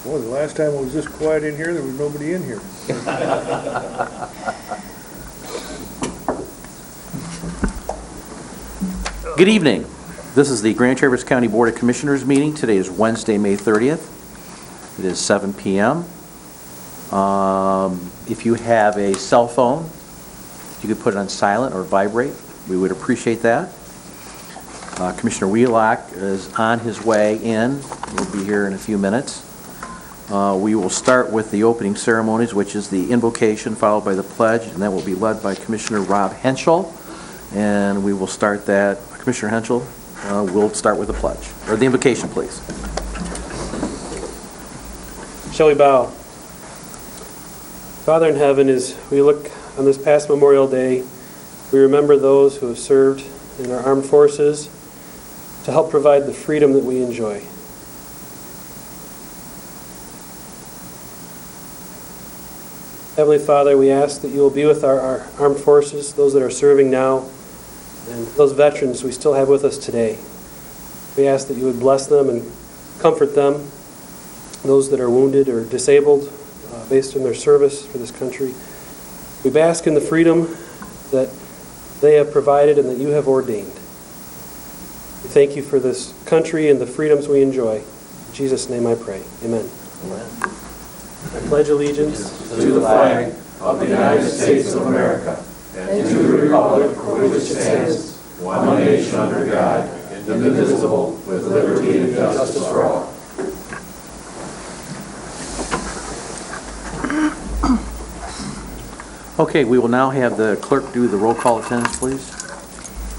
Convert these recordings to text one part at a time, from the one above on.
Boy, the last time it was this quiet in here, there was nobody in here. Good evening. This is the Grand Traverse County Board of Commissioners meeting. Today is Wednesday, May 30th. It is 7 p.m. If you have a cell phone, you could put it on silent or vibrate. We would appreciate that. Commissioner Wheelock is on his way in. He'll be here in a few minutes. We will start with the opening ceremonies, which is the invocation followed by the pledge, and that will be led by Commissioner Rob Henschel. And we will start that. Commissioner Henschel will start with the pledge, or the invocation, please. Shall we bow? Father in heaven, as we look on this past Memorial Day, we remember those who have served in our armed forces to help provide the freedom that we enjoy. Heavenly Father, we ask that you will be with our armed forces, those that are serving now, and those veterans we still have with us today. We ask that you would bless them and comfort them, those that are wounded or disabled based on their service for this country. We bask in the freedom that they have provided and that you have ordained. We thank you for this country and the freedoms we enjoy. In Jesus' name I pray. Amen. Amen. I pledge allegiance to the flag of the United States of America and to the republic for which it stands, one nation under God, indivisible, with liberty and justice for all. Okay, we will now have the clerk do the roll call attendance, please.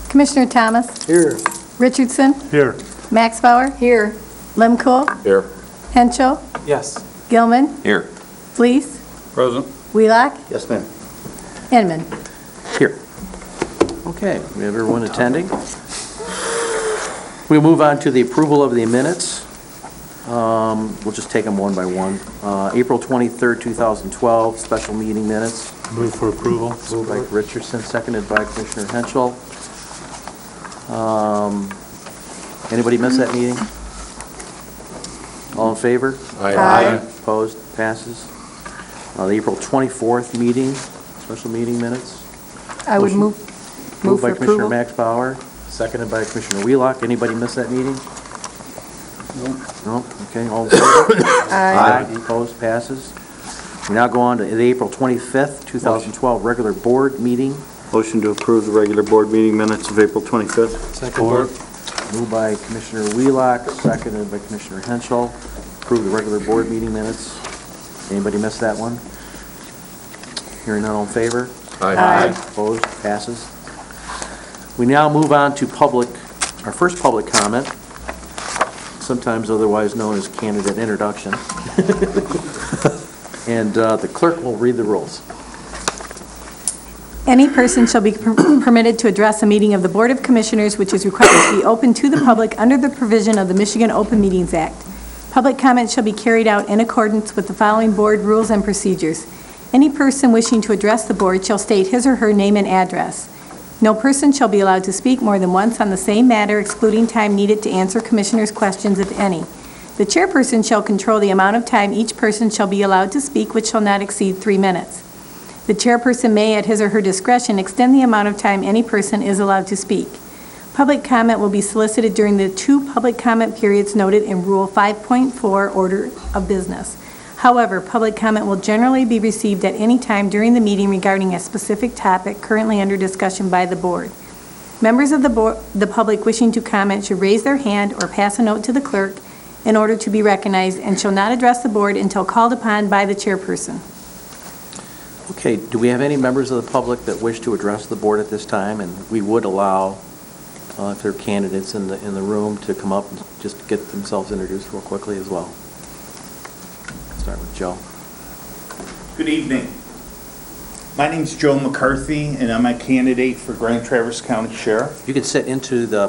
Commissioner Thomas. Here. Richardson. Here. Maxbauer. Here. Lemko. Here. Henschel. yes. Gilman. Here. Fleece. Present. Wheelock. Yes, ma'am. Inman. Here. Okay, we have everyone attending. We'll move on to the approval of the minutes. We'll just take them one by one. April 23rd, 2012, special meeting minutes. Move for approval. Moved by Richardson, seconded by Commissioner Henschel. Anybody miss that meeting? All in favor? Aye. Opposed? Passes. The April 24th meeting, special meeting minutes. I would move Moved by for Commissioner approval. Max Bauer, seconded by Commissioner Wheelock. Anybody miss that meeting? No? Okay, all in favor? Aye. Opposed? Passes. We now go on to the April 25th, 2012 regular board meeting. Motion to approve the regular board meeting minutes of April 25th. Second board. Moved by Commissioner Wheelock, seconded by Commissioner Henschel. Approve the regular board meeting minutes. Anybody miss that one? Hearing none, all in favor? Aye. Opposed? Passes. We now move on to our first public comment, sometimes otherwise known as candidate introduction. And the clerk will read the rules. Any person shall be permitted to address a meeting of the Board of Commissioners which is required to be open to the public under the provision of the Michigan Open Meetings Act. Public comment shall be carried out in accordance with the following board rules and procedures. Any person wishing to address the board shall state his or her name and address. No person shall be allowed to speak more than once on the same matter, excluding time needed to answer commissioners' questions, if any. The chairperson shall control the amount of time each person shall be allowed to speak, which shall not exceed 3 minutes. The chairperson may, at his or her discretion, extend the amount of time any person is allowed to speak. Public comment will be solicited during the 2 public comment periods noted in Rule 5.4 Order of Business. However, public comment will generally be received at any time during the meeting regarding a specific topic currently under discussion by the board. Members of the public wishing to comment should raise their hand or pass a note to the clerk in order to be recognized and shall not address the board until called upon by the chairperson. Okay, do we have any members of the public that wish to address the board at this time? And we would allow, if there are candidates in the room, to come up and just get themselves introduced real quickly as well. Start with Joe. Good evening. My name's Joe McCarthy, and I'm a candidate for Grand Traverse County Sheriff. You can sit into the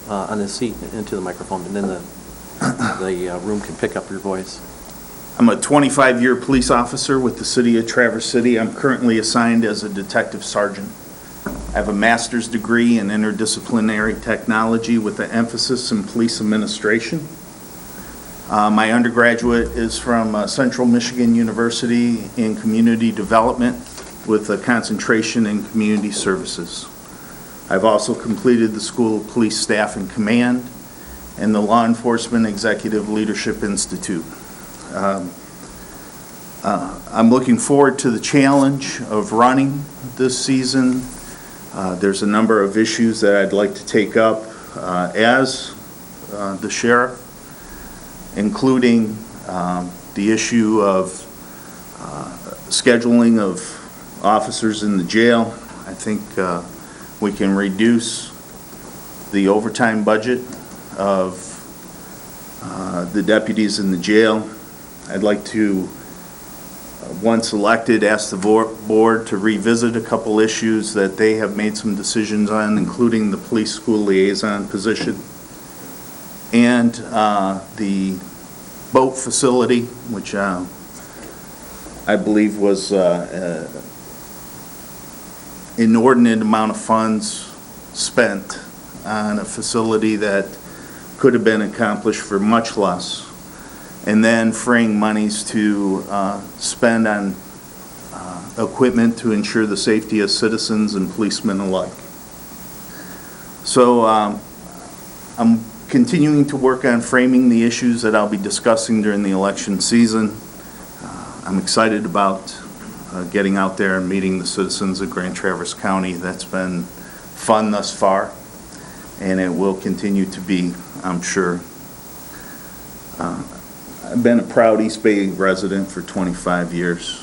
on the seat into the microphone, and then the room can pick up your voice. I'm a 25-year police officer with the City of Traverse City. I'm currently assigned as a detective sergeant. I have a master's degree in interdisciplinary technology with an emphasis in police administration. My undergraduate is from Central Michigan University in Community Development with a concentration in community services. I've also completed the School of Police Staff and Command and the Law Enforcement Executive Leadership Institute. I'm looking forward to the challenge of running this season. There's a number of issues that I'd like to take up as the sheriff, including the issue of scheduling of officers in the jail. I think we can reduce the overtime budget of the deputies in the jail. I'd like to, once elected, ask the board to revisit a couple issues that they have made some decisions on, including the police school liaison position and the boat facility, which I believe was inordinate amount of funds spent on a facility that could have been accomplished for much less, and then freeing monies to spend on equipment to ensure the safety of citizens and policemen alike. So I'm continuing to work on framing the issues that I'll be discussing during the election season. I'm excited about getting out there and meeting the citizens of Grand Traverse County. That's been fun thus far, and it will continue to be, I'm sure. I've been a proud East Bay resident for 25 years.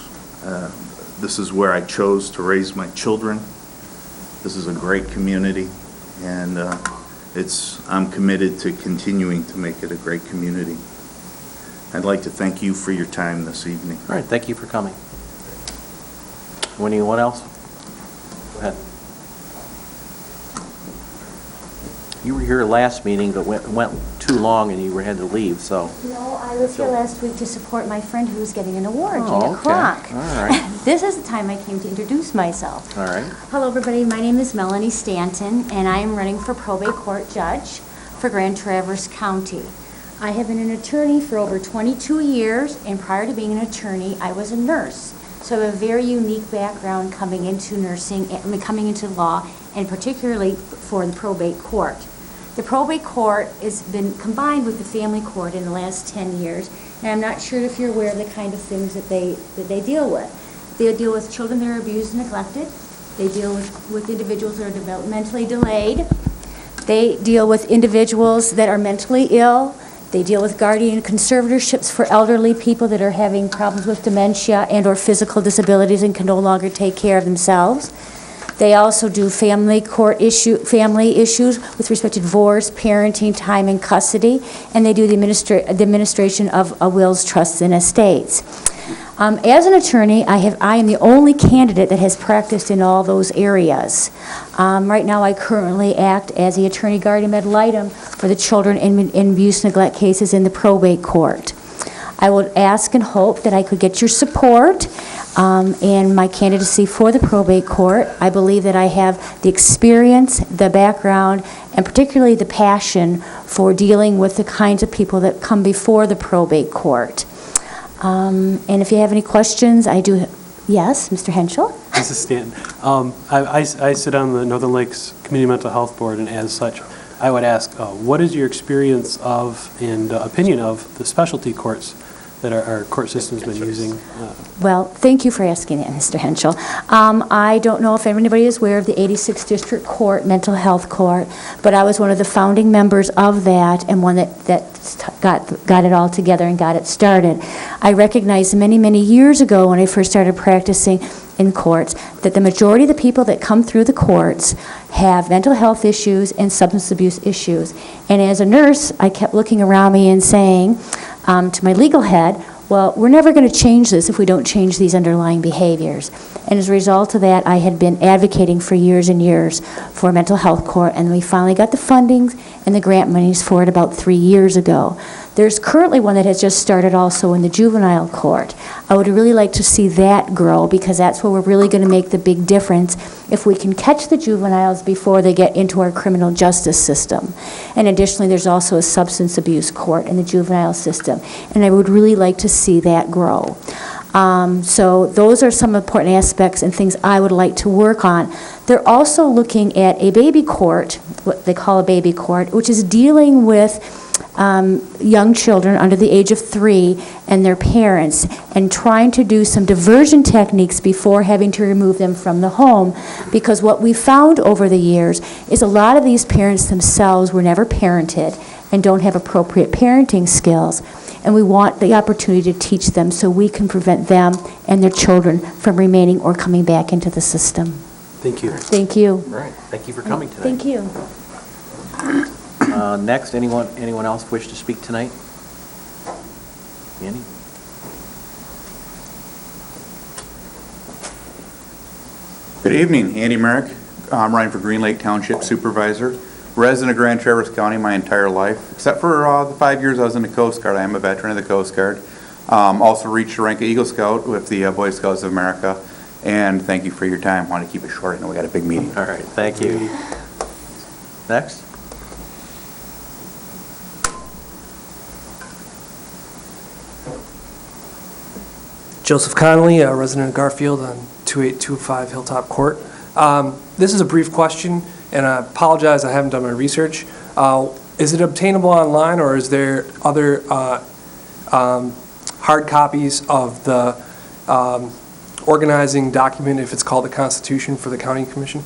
This is where I chose to raise my children. This is a great community, and I'm committed to continuing to make it a great community. I'd like to thank you for your time this evening. All right, thank you for coming. Anyone else? Go ahead. You were here last meeting, but went too long and you had to leave, so. No, I was here last week to support my friend who was getting an award, Oh, Gina okay. Kronk. All right. This is the time I came to introduce myself. All right. Hello, everybody. My name is Melanie Stanton, and I am running for probate court judge for Grand Traverse County. I have been an attorney for over 22 years, and prior to being an attorney, I was a nurse. So I have a very unique background coming into nursing, coming into law, and particularly for the probate court. The probate court has been combined with the family court in the last 10 years, and I'm not sure if you're aware of the kind of things that they deal with. They deal with children that are abused and neglected. They deal with individuals that are developmentally delayed. They deal with individuals that are mentally ill. They deal with guardian conservatorships for elderly people that are having problems with dementia and or physical disabilities and can no longer take care of themselves. They also do family issues with respect to divorce, parenting, time in custody, and they do the administration of wills, trusts, and estates. As an attorney, I am the only candidate that has practiced in all those areas. Right now, I currently act as the attorney guardian ad litem for the children in abuse neglect cases in the probate court. I would ask and hope that I could get your support in my candidacy for the probate court. I believe that I have the experience, the background, and particularly the passion for dealing with the kinds of people that come before the probate court. And if you have any questions, I do. Yes, Mr. Henschel? This is Stanton. I sit on the Northern Lakes Community Mental Health Board, and as such, I would ask, what is your experience of and opinion of the specialty courts that our court system's been using? Well, thank you for asking that, Mr. Henschel. I don't know if anybody is aware of the 86th District Court Mental Health Court, but I was one of the founding members of that and one that got it all together and got it started. I recognized many, many years ago when I first started practicing in courts that the majority of the people that come through the courts have mental health issues and substance abuse issues. And as a nurse, I kept looking around me and saying to my legal head, well, we're never going to change this if we don't change these underlying behaviors. And as a result of that, I had been advocating for years and years for a mental health court, and we finally got the funding and the grant monies for it about 3 years ago. There's currently one that has just started also in the juvenile court. I would really like to see that grow, because that's where we're really going to make the big difference if we can catch the juveniles before they get into our criminal justice system. And additionally, there's also a substance abuse court in the juvenile system, and I would really like to see that grow. So those are some important aspects and things I would like to work on. They're also looking at a baby court, what they call a baby court, which is dealing with young children under the age of 3 and their parents, and trying to do some diversion techniques before having to remove them from the home. Because what we found over the years is a lot of these parents themselves were never parented and don't have appropriate parenting skills. And we want the opportunity to teach them so we can prevent them and their children from remaining or coming back into the system. Thank you. Thank you. All right, thank you for coming tonight. Thank you. Next, anyone else wish to speak tonight? Andy? Good evening, Andy Merrick. I'm running for Green Lake Township Supervisor. Resident of Grand Traverse County my entire life, except for the 5 years I was in the Coast Guard. I am a veteran of the Coast Guard. Also reached the rank of Eagle Scout with the Boy Scouts of America. And thank you for your time. Want to keep it short. I know we got a big meeting. All right, thank you. Next? Joseph Connolly, a resident of Garfield on 2825 Hilltop Court. This is a brief question, and I apologize, I haven't done my research. Is it obtainable online, or is there other hard copies of the organizing document, if it's called the Constitution, for the County Commission?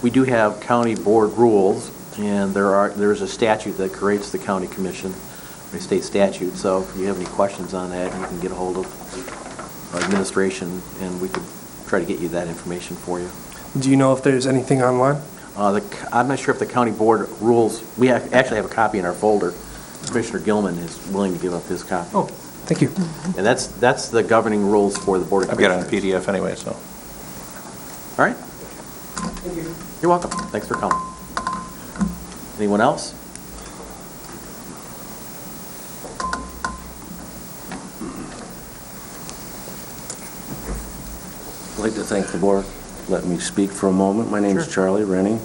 We do have county board rules, and there's a statute that creates the county commission, a state statute. So if you have any questions on that, you can get a hold of administration, and we could try to get you that information for you. Do you know if there's anything online? I'm not sure if the county board rules, we actually have a copy in our folder. Commissioner Gilman is willing to give up his copy. Oh, thank you. And that's the governing rules for the Board of I've got Commissioners. it on PDF anyway, so. All right. Thank you. You're welcome. Thanks for coming. Anyone else? I'd like to thank the board. Let me speak for a moment. My name is Charlie Rennie.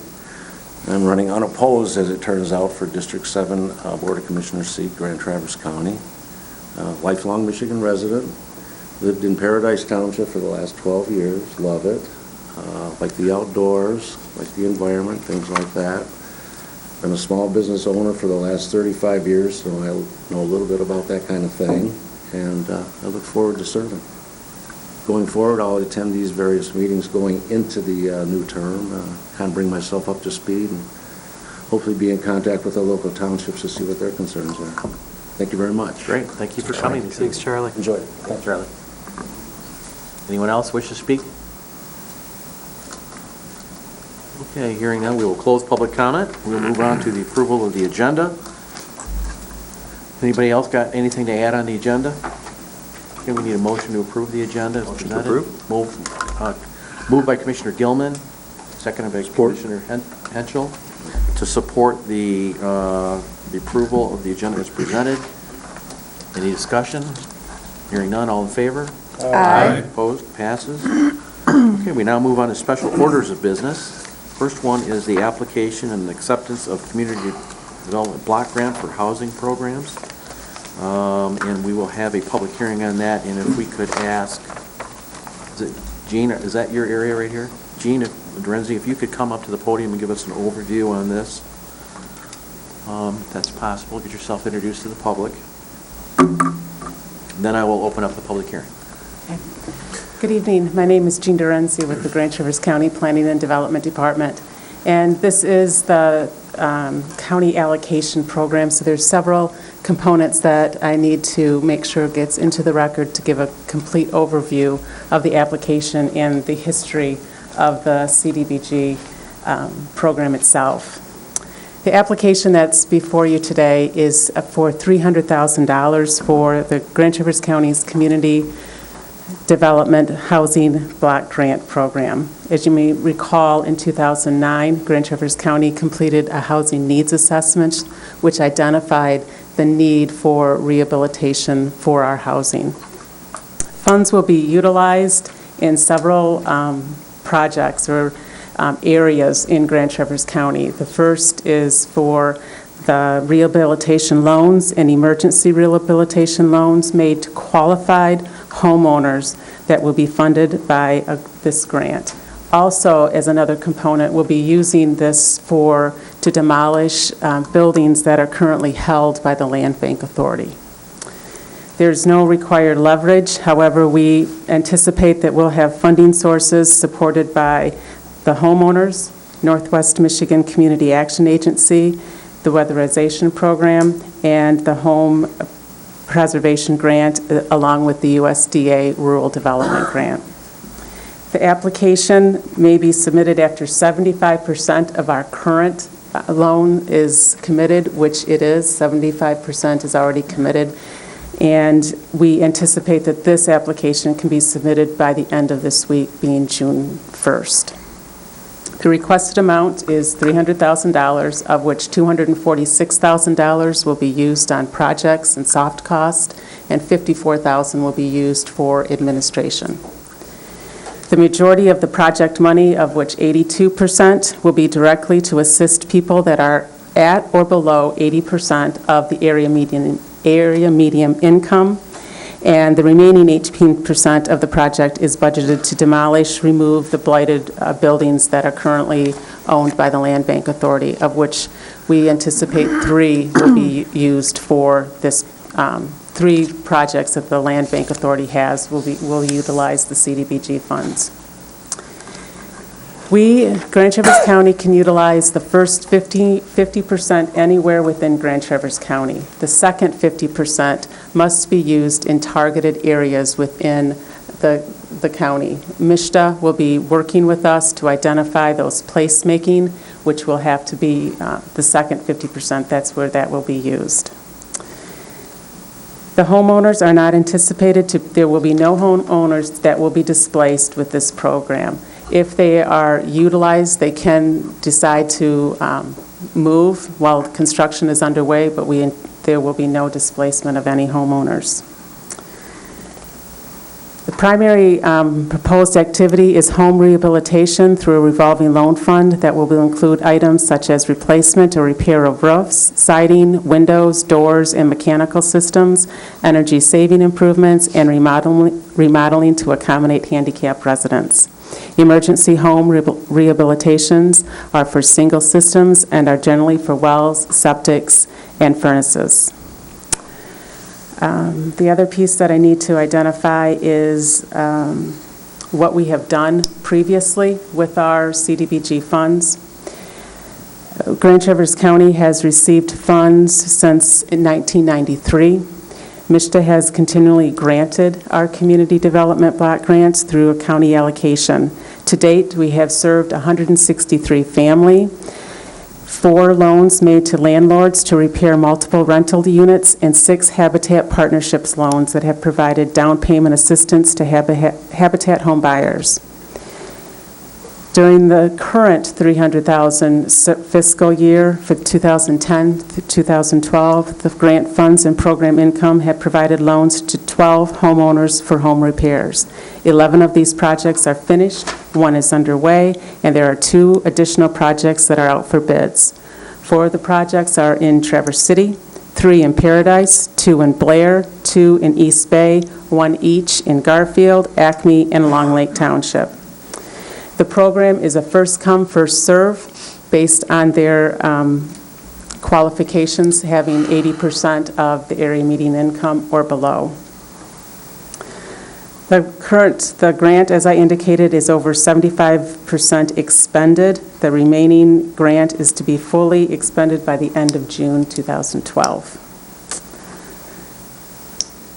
I'm running unopposed, as it turns out, for District 7 Board of Commissioners seat, Grand Traverse County. Lifelong Michigan resident. Lived in Paradise Township for the last 12 years. Love it. Like the outdoors, like the environment, things like that. Been a small business owner for the last 35 years, so I know a little bit about that kind of thing. And I look forward to serving. Going forward, I'll attend these various meetings going into the new term, kind of bring myself up to speed, and hopefully be in contact with the local townships to see what their concerns are. Thank you very much. Great. Thank you for coming. Thanks, Charlie. Enjoy it. Thanks, Charlie. Anyone else wish to speak? Okay, hearing none, we will close public comment. We'll move on to the approval of the agenda. Anybody else got anything to add on the agenda? Okay, we need a motion to approve the agenda. Motion to approve. Moved by Commissioner Gilman, seconded by Commissioner Henschel, to support the approval of the agenda as presented. Any discussion? Hearing none, all in favor? Aye. Opposed? Passes. Okay, we now move on to special orders of business. First one is the application and acceptance of community development block grant for housing programs. And we will have a public hearing on that, and if we could ask, is it Gene, is that your area right here? Gene Dorenzi, if you could come up to the podium and give us an overview on this, if that's possible. Get yourself introduced to the public. Then I will open up the public hearing. Good evening. My name is Jean Dorenzi with the Grand Traverse County Planning and Development Department. And this is the county allocation program. So there's several components that I need to make sure gets into the record to give a complete overview of the application and the history of the CDBG program itself. The application that's before you today is for $300,000 for the Grand Traverse County's Community Development Housing Block Grant Program. As you may recall, in 2009, Grand Traverse County completed a housing needs assessment, which identified the need for rehabilitation for our housing. Funds will be utilized in several projects or areas in Grand Traverse County. The first is for the rehabilitation loans and emergency rehabilitation loans made to qualified homeowners that will be funded by this grant. Also, as another component, we'll be using this to demolish buildings that are currently held by the Land Bank Authority. There's no required leverage. However, we anticipate that we'll have funding sources supported by the homeowners, Northwest Michigan Community Action Agency, the Weatherization Program, and the Home Preservation Grant, along with the USDA Rural Development Grant. The application may be submitted after 75% of our current loan is committed, which it is. 75% is already committed. And we anticipate that this application can be submitted by the end of this week, being June 1st. The requested amount is $300,000, of which $246,000 will be used on projects and soft cost, and $54,000 will be used for administration. The majority of the project money, of which 82%, will be directly to assist people that are at or below 80% of the area median income, and the remaining 18% of the project is budgeted to demolish, remove the blighted buildings that are currently owned by the Land Bank Authority, of which we anticipate 3 will be used for this. 3 projects that the Land Bank Authority has will utilize the CDBG funds. We, Grand Traverse County, can utilize the first 50% anywhere within Grand Traverse County. The second 50% must be used in targeted areas within the county. MISTA will be working with us to identify those placemaking, which will have to be the second 50%. That's where that will be used. The homeowners are not anticipated there will be no homeowners that will be displaced with this program. If they are utilized, they can decide to move while construction is underway, but there will be no displacement of any homeowners. The primary proposed activity is home rehabilitation through a revolving loan fund that will include items such as replacement or repair of roofs, siding, windows, doors, and mechanical systems, energy saving improvements, and remodeling to accommodate handicapped residents. Emergency home rehabilitations are for single systems and are generally for wells, septics, and furnaces. The other piece that I need to identify is what we have done previously with our CDBG funds. Grand Traverse County has received funds since 1993. MISTA has continually granted our community development block grants through a county allocation. To date, we have served 163 family, 4 loans made to landlords to repair multiple rental units, and 6 Habitat Partnerships loans that have provided down payment assistance to Habitat home buyers. During the current $300,000 fiscal year for 2010 through 2012, the grant funds and program income have provided loans to 12 homeowners for home repairs. 11 of these projects are finished, 1 is underway, and there are 2 additional projects that are out for bids. 4 of the projects are in Traverse City, 3 in Paradise, 2 in Blair, 2 in East Bay, 1 each in Garfield, Acme, and Long Lake Township. The program is a first-come, first-serve based on their qualifications having 80% of the area median income or below. The grant, as I indicated, is over 75% expended. The remaining grant is to be fully expended by the end of June 2012.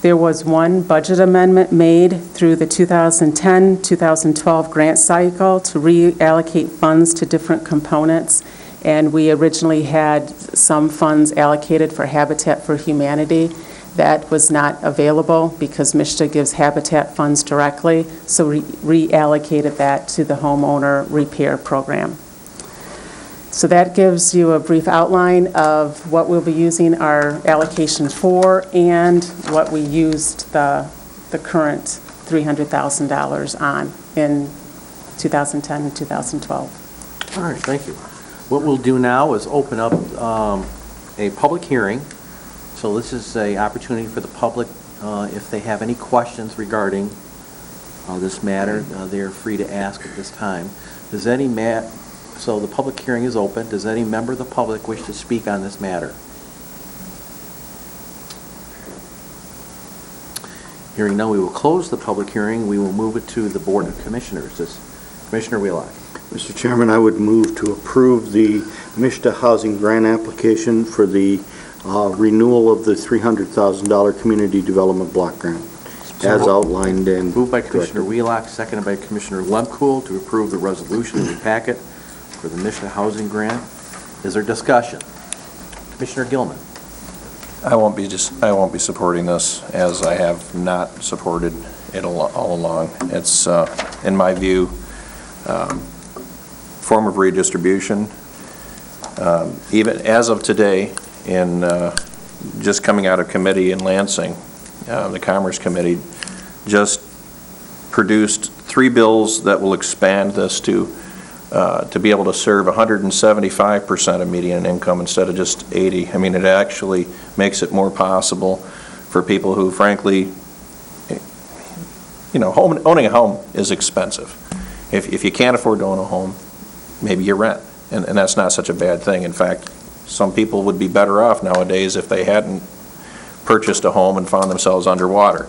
There was 1 budget amendment made through the 2010-2012 grant cycle to reallocate funds to different components, and we originally had some funds allocated for Habitat for Humanity. That was not available because MSHDA gives Habitat funds directly, so we reallocated that to the homeowner repair program. So that gives you a brief outline of what we'll be using our allocation for and what we used the current $300,000 on in 2010 and 2012. All right, thank you. What we'll do now is open up a public hearing. So this is an opportunity for the public, if they have any questions regarding this matter, they are free to ask at this time. So the public hearing is open. Does any member of the public wish to speak on this matter? Hearing none, we will close the public hearing. We will move it to the Board of Commissioners. Commissioner Wheelock. Mr. Chairman, I would move to approve the MSHDA housing grant application for the renewal of the $300,000 community development block grant, as outlined in... Moved by Commissioner Wheelock, seconded by Commissioner Lemkool to approve the resolution in the packet for the MSHDA housing grant. Is there discussion? Commissioner Gilman. I won't be supporting this, as I have not supported it all along. It's, in my view, form of redistribution. Even as of today, in just coming out of committee in Lansing, the Commerce Committee just produced 3 bills that will expand this to be able to serve 175% of median income instead of just 80. I mean, it actually makes it more possible for people who, frankly, you know, owning a home is expensive. If you can't afford to own a home, maybe you rent, and that's not such a bad thing. In fact, some people would be better off nowadays if they hadn't purchased a home and found themselves underwater.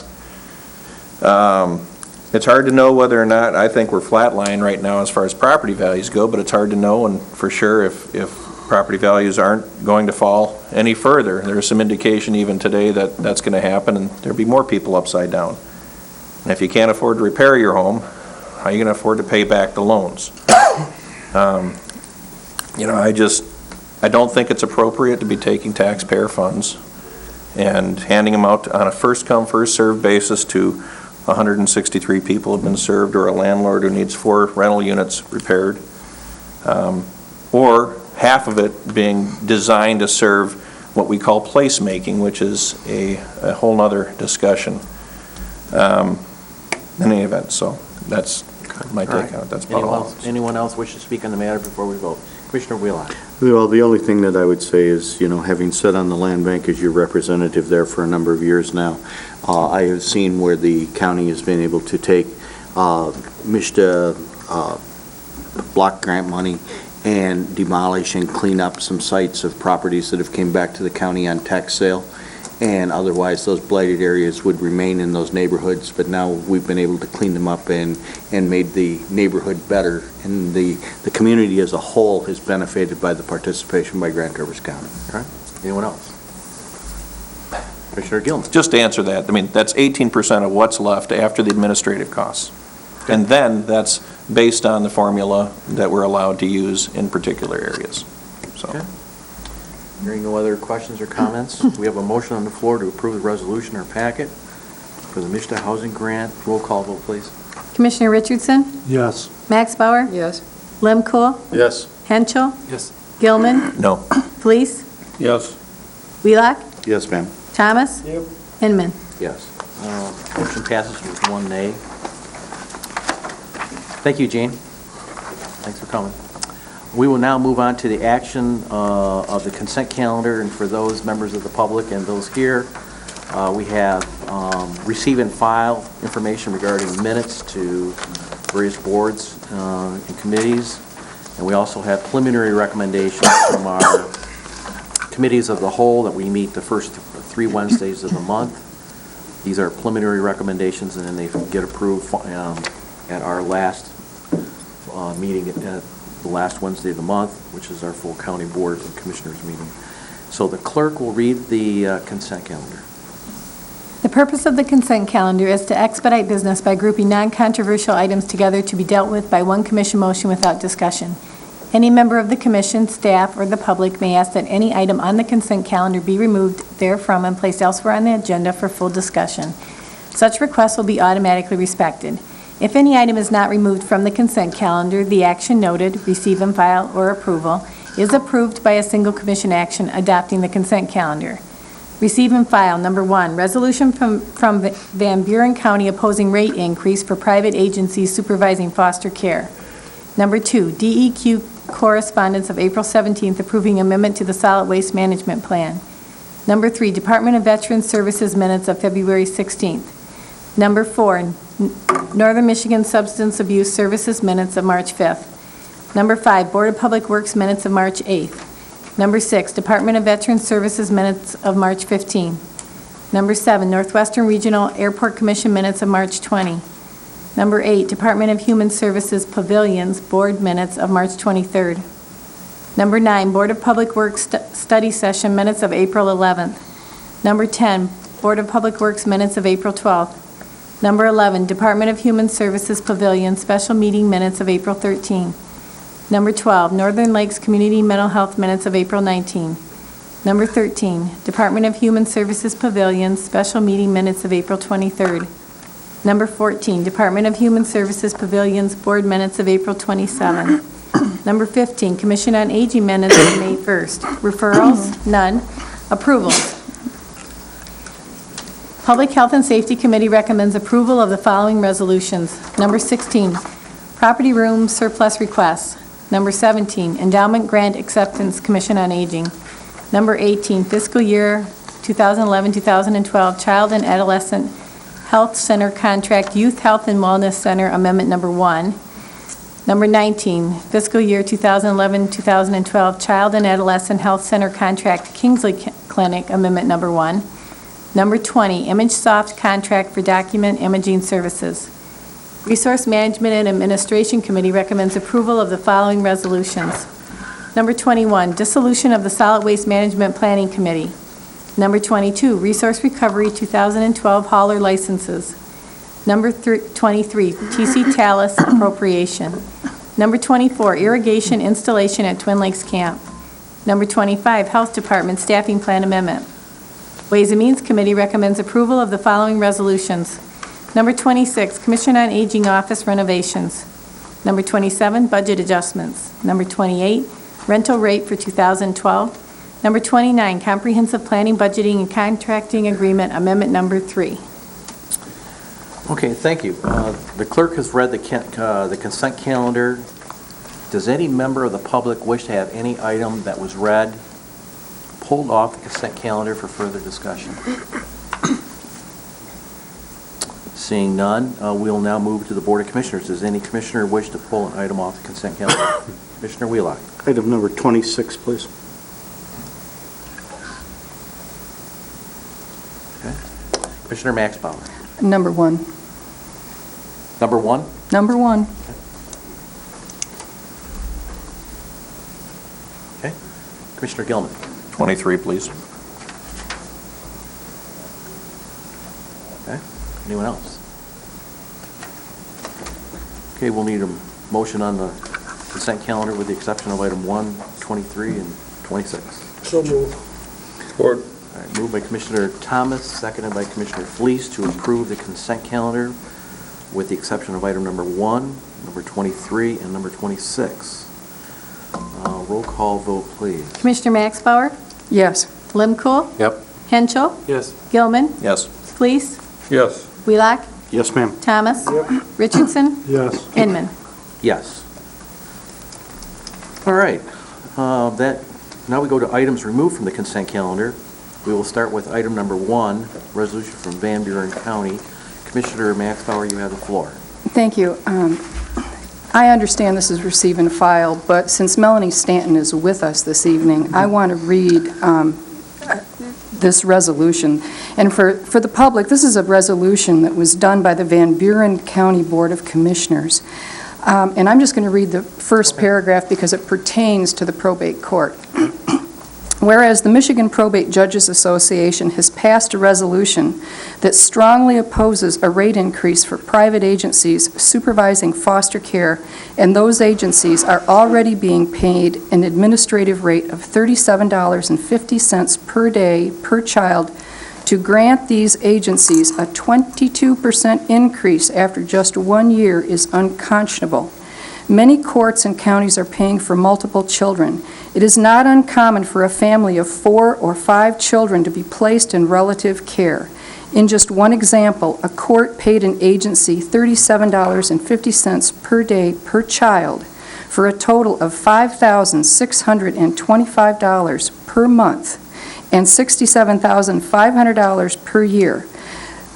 It's hard to know whether or not, I think we're flatline right now as far as property values go, but it's hard to know, and for sure if property values aren't going to fall any further. There's some indication even today that that's going to happen, and there'll be more people upside down. And if you can't afford to repair your home, how are you going to afford to pay back the loans? You know, I don't think it's appropriate to be taking taxpayer funds and handing them out on a first-come, first-served basis to 163 people have been served, or a landlord who needs 4 rental units repaired, or half of it being designed to serve what we call placemaking, which is a whole nother discussion. In any event, so that's my take on it. That's about all. Anyone else wish to speak on the matter before we vote? Commissioner Wheelock. Well, the only thing that I would say is, you know, having sat on the land bank as your representative there for a number of years now, I have seen where the county has been able to take MSHDA block grant money and demolish and clean up some sites of properties that have came back to the county on tax sale, and otherwise those blighted areas would remain in those neighborhoods, but now we've been able to clean them up and made the neighborhood better, and the community as a whole has benefited by the participation by Grand Traverse County. All right. Anyone else? Commissioner Gilman. Just to answer that, I mean, that's 18% of what's left after the administrative costs. Okay. And then that's based on the formula that we're allowed to use in particular areas. So. Okay. Hearing no other questions or comments, we have a motion on the floor to approve the resolution in our packet for the MSHDA housing grant. Roll call vote, please. Commissioner Richardson? Yes. Max Bauer? Yes. Lemkool? Yes. Henschel? Yes. Gilman? No. Fleece? Yes. Wheelock? Yes, ma'am. Thomas? Yep. Inman? Yes. Motion passes with 1 nay. Thank you, Jane. Thanks for coming. We will now move on to the action of the consent calendar, and for those members of the public and those here, we have receive and file information regarding minutes to various boards and committees, and we also have preliminary recommendations from our committees of the whole that we meet the first 3 Wednesdays of the month. These are preliminary recommendations, and then they get approved at our last meeting at the last Wednesday of the month, which is our full county board and commissioners meeting. So the clerk will read the consent calendar. The purpose of the consent calendar is to expedite business by grouping non-controversial items together to be dealt with by one commission motion without discussion. Any member of the commission, staff, or the public may ask that any item on the consent calendar be removed therefrom and placed elsewhere on the agenda for full discussion. Such requests will be automatically respected. If any item is not removed from the consent calendar, the action noted, receive and file, or approval, is approved by a single commission action adopting the consent calendar. Receive and file, number 1, resolution from Van Buren County opposing rate increase for private agencies supervising foster care. Number 2, DEQ correspondence of April 17th approving amendment to the solid waste management plan. Number 3, Department of Veterans Services minutes of February 16th. Number 4, Northern Michigan Substance Abuse Services minutes of March 5th. Number 5, Board of Public Works minutes of March 8th. Number 6, Department of Veterans Services minutes of March 15. Number 7, Northwestern Regional Airport Commission minutes of March 20. Number 8, Department of Human Services Pavilions Board minutes of March 23rd. Number 9, Board of Public Works Study Session minutes of April 11th. Number 10, Board of Public Works minutes of April 12th. Number 11, Department of Human Services Pavilion Special Meeting minutes of April 13. Number 12, Northern Lakes Community Mental Health minutes of April 19. Number 13, Department of Human Services Pavilion Special Meeting minutes of April 23rd. Number 14, Department of Human Services Pavilions Board minutes of April 27. Number 15, Commission on Aging minutes of May 1st. Referrals? None. Approvals? Public Health and Safety Committee recommends approval of the following resolutions. Number 16, Property Room Surplus Requests. Number 17, Endowment Grant Acceptance Commission on Aging. Number 18, Fiscal Year 2011-2012 Child and Adolescent Health Center Contract Youth Health and Wellness Center Amendment Number 1. Number 19, Fiscal Year 2011-2012 Child and Adolescent Health Center Contract Kingsley Clinic Amendment Number 1. Number 20, ImageSoft Contract for Document Imaging Services. Resource Management and Administration Committee recommends approval of the following resolutions. Number 21, Dissolution of the Solid Waste Management Planning Committee. Number 22, Resource Recovery 2012 Hauler Licenses. Number 23, TC Talus Appropriation. Number 24, Irrigation Installation at Twin Lakes Camp. Number 25, Health Department Staffing Plan Amendment. Ways and Means Committee recommends approval of the following resolutions. Number 26, Commission on Aging Office Renovations. Number 27, Budget Adjustments. Number 28, Rental Rate for 2012. Number 29, Comprehensive Planning, Budgeting, and Contracting Agreement Amendment Number 3. Okay, thank you. The clerk has read the consent calendar. Does any member of the public wish to have any item that was read pulled off the consent calendar for further discussion? Seeing none, we'll now move to the Board of Commissioners. Does any commissioner wish to pull an item off the consent calendar? Commissioner Wheelock. Item number 26, please. Okay. Commissioner Max Bauer. Number 1. Number 1? Number 1. Okay. Commissioner Gilman. 23, please. Okay. Anyone else? Okay, we'll need a motion on the consent calendar with the exception of item 1, 23, and 26. So moved. Support. All right, moved by Commissioner Thomas, seconded by Commissioner Fleece to approve the consent calendar with the exception of item number 1, number 23, and number 26. Roll call vote, please. Commissioner Max Bauer? Yes. Limcool? Yep. Henschel? Yes. Gilman? Yes. Fleece? Yes. Wheelock? Yes, ma'am. Thomas? Yep. Richardson? Yes. Inman? Yes. All right. Now we go to items removed from the consent calendar. We will start with item number 1, resolution from Van Buren County. Commissioner Max Bauer, you have the floor. Thank you. I understand this is receive and file, but since Melanie Stanton is with us this evening, I want to read this resolution. And for the public, this is a resolution that was done by the Van Buren County Board of Commissioners. And I'm just going to read the first paragraph because it pertains to the probate court. Whereas the Michigan Probate Judges Association has passed a resolution that strongly opposes a rate increase for private agencies supervising foster care, and those agencies are already being paid an administrative rate of $37.50 per day per child, to grant these agencies a 22% increase after just 1 year is unconscionable. Many courts and counties are paying for multiple children. It is not uncommon for a family of 4 or 5 children to be placed in relative care. In just one example, a court paid an agency $37.50 per day per child for a total of $5,625 per month and $67,500 per year.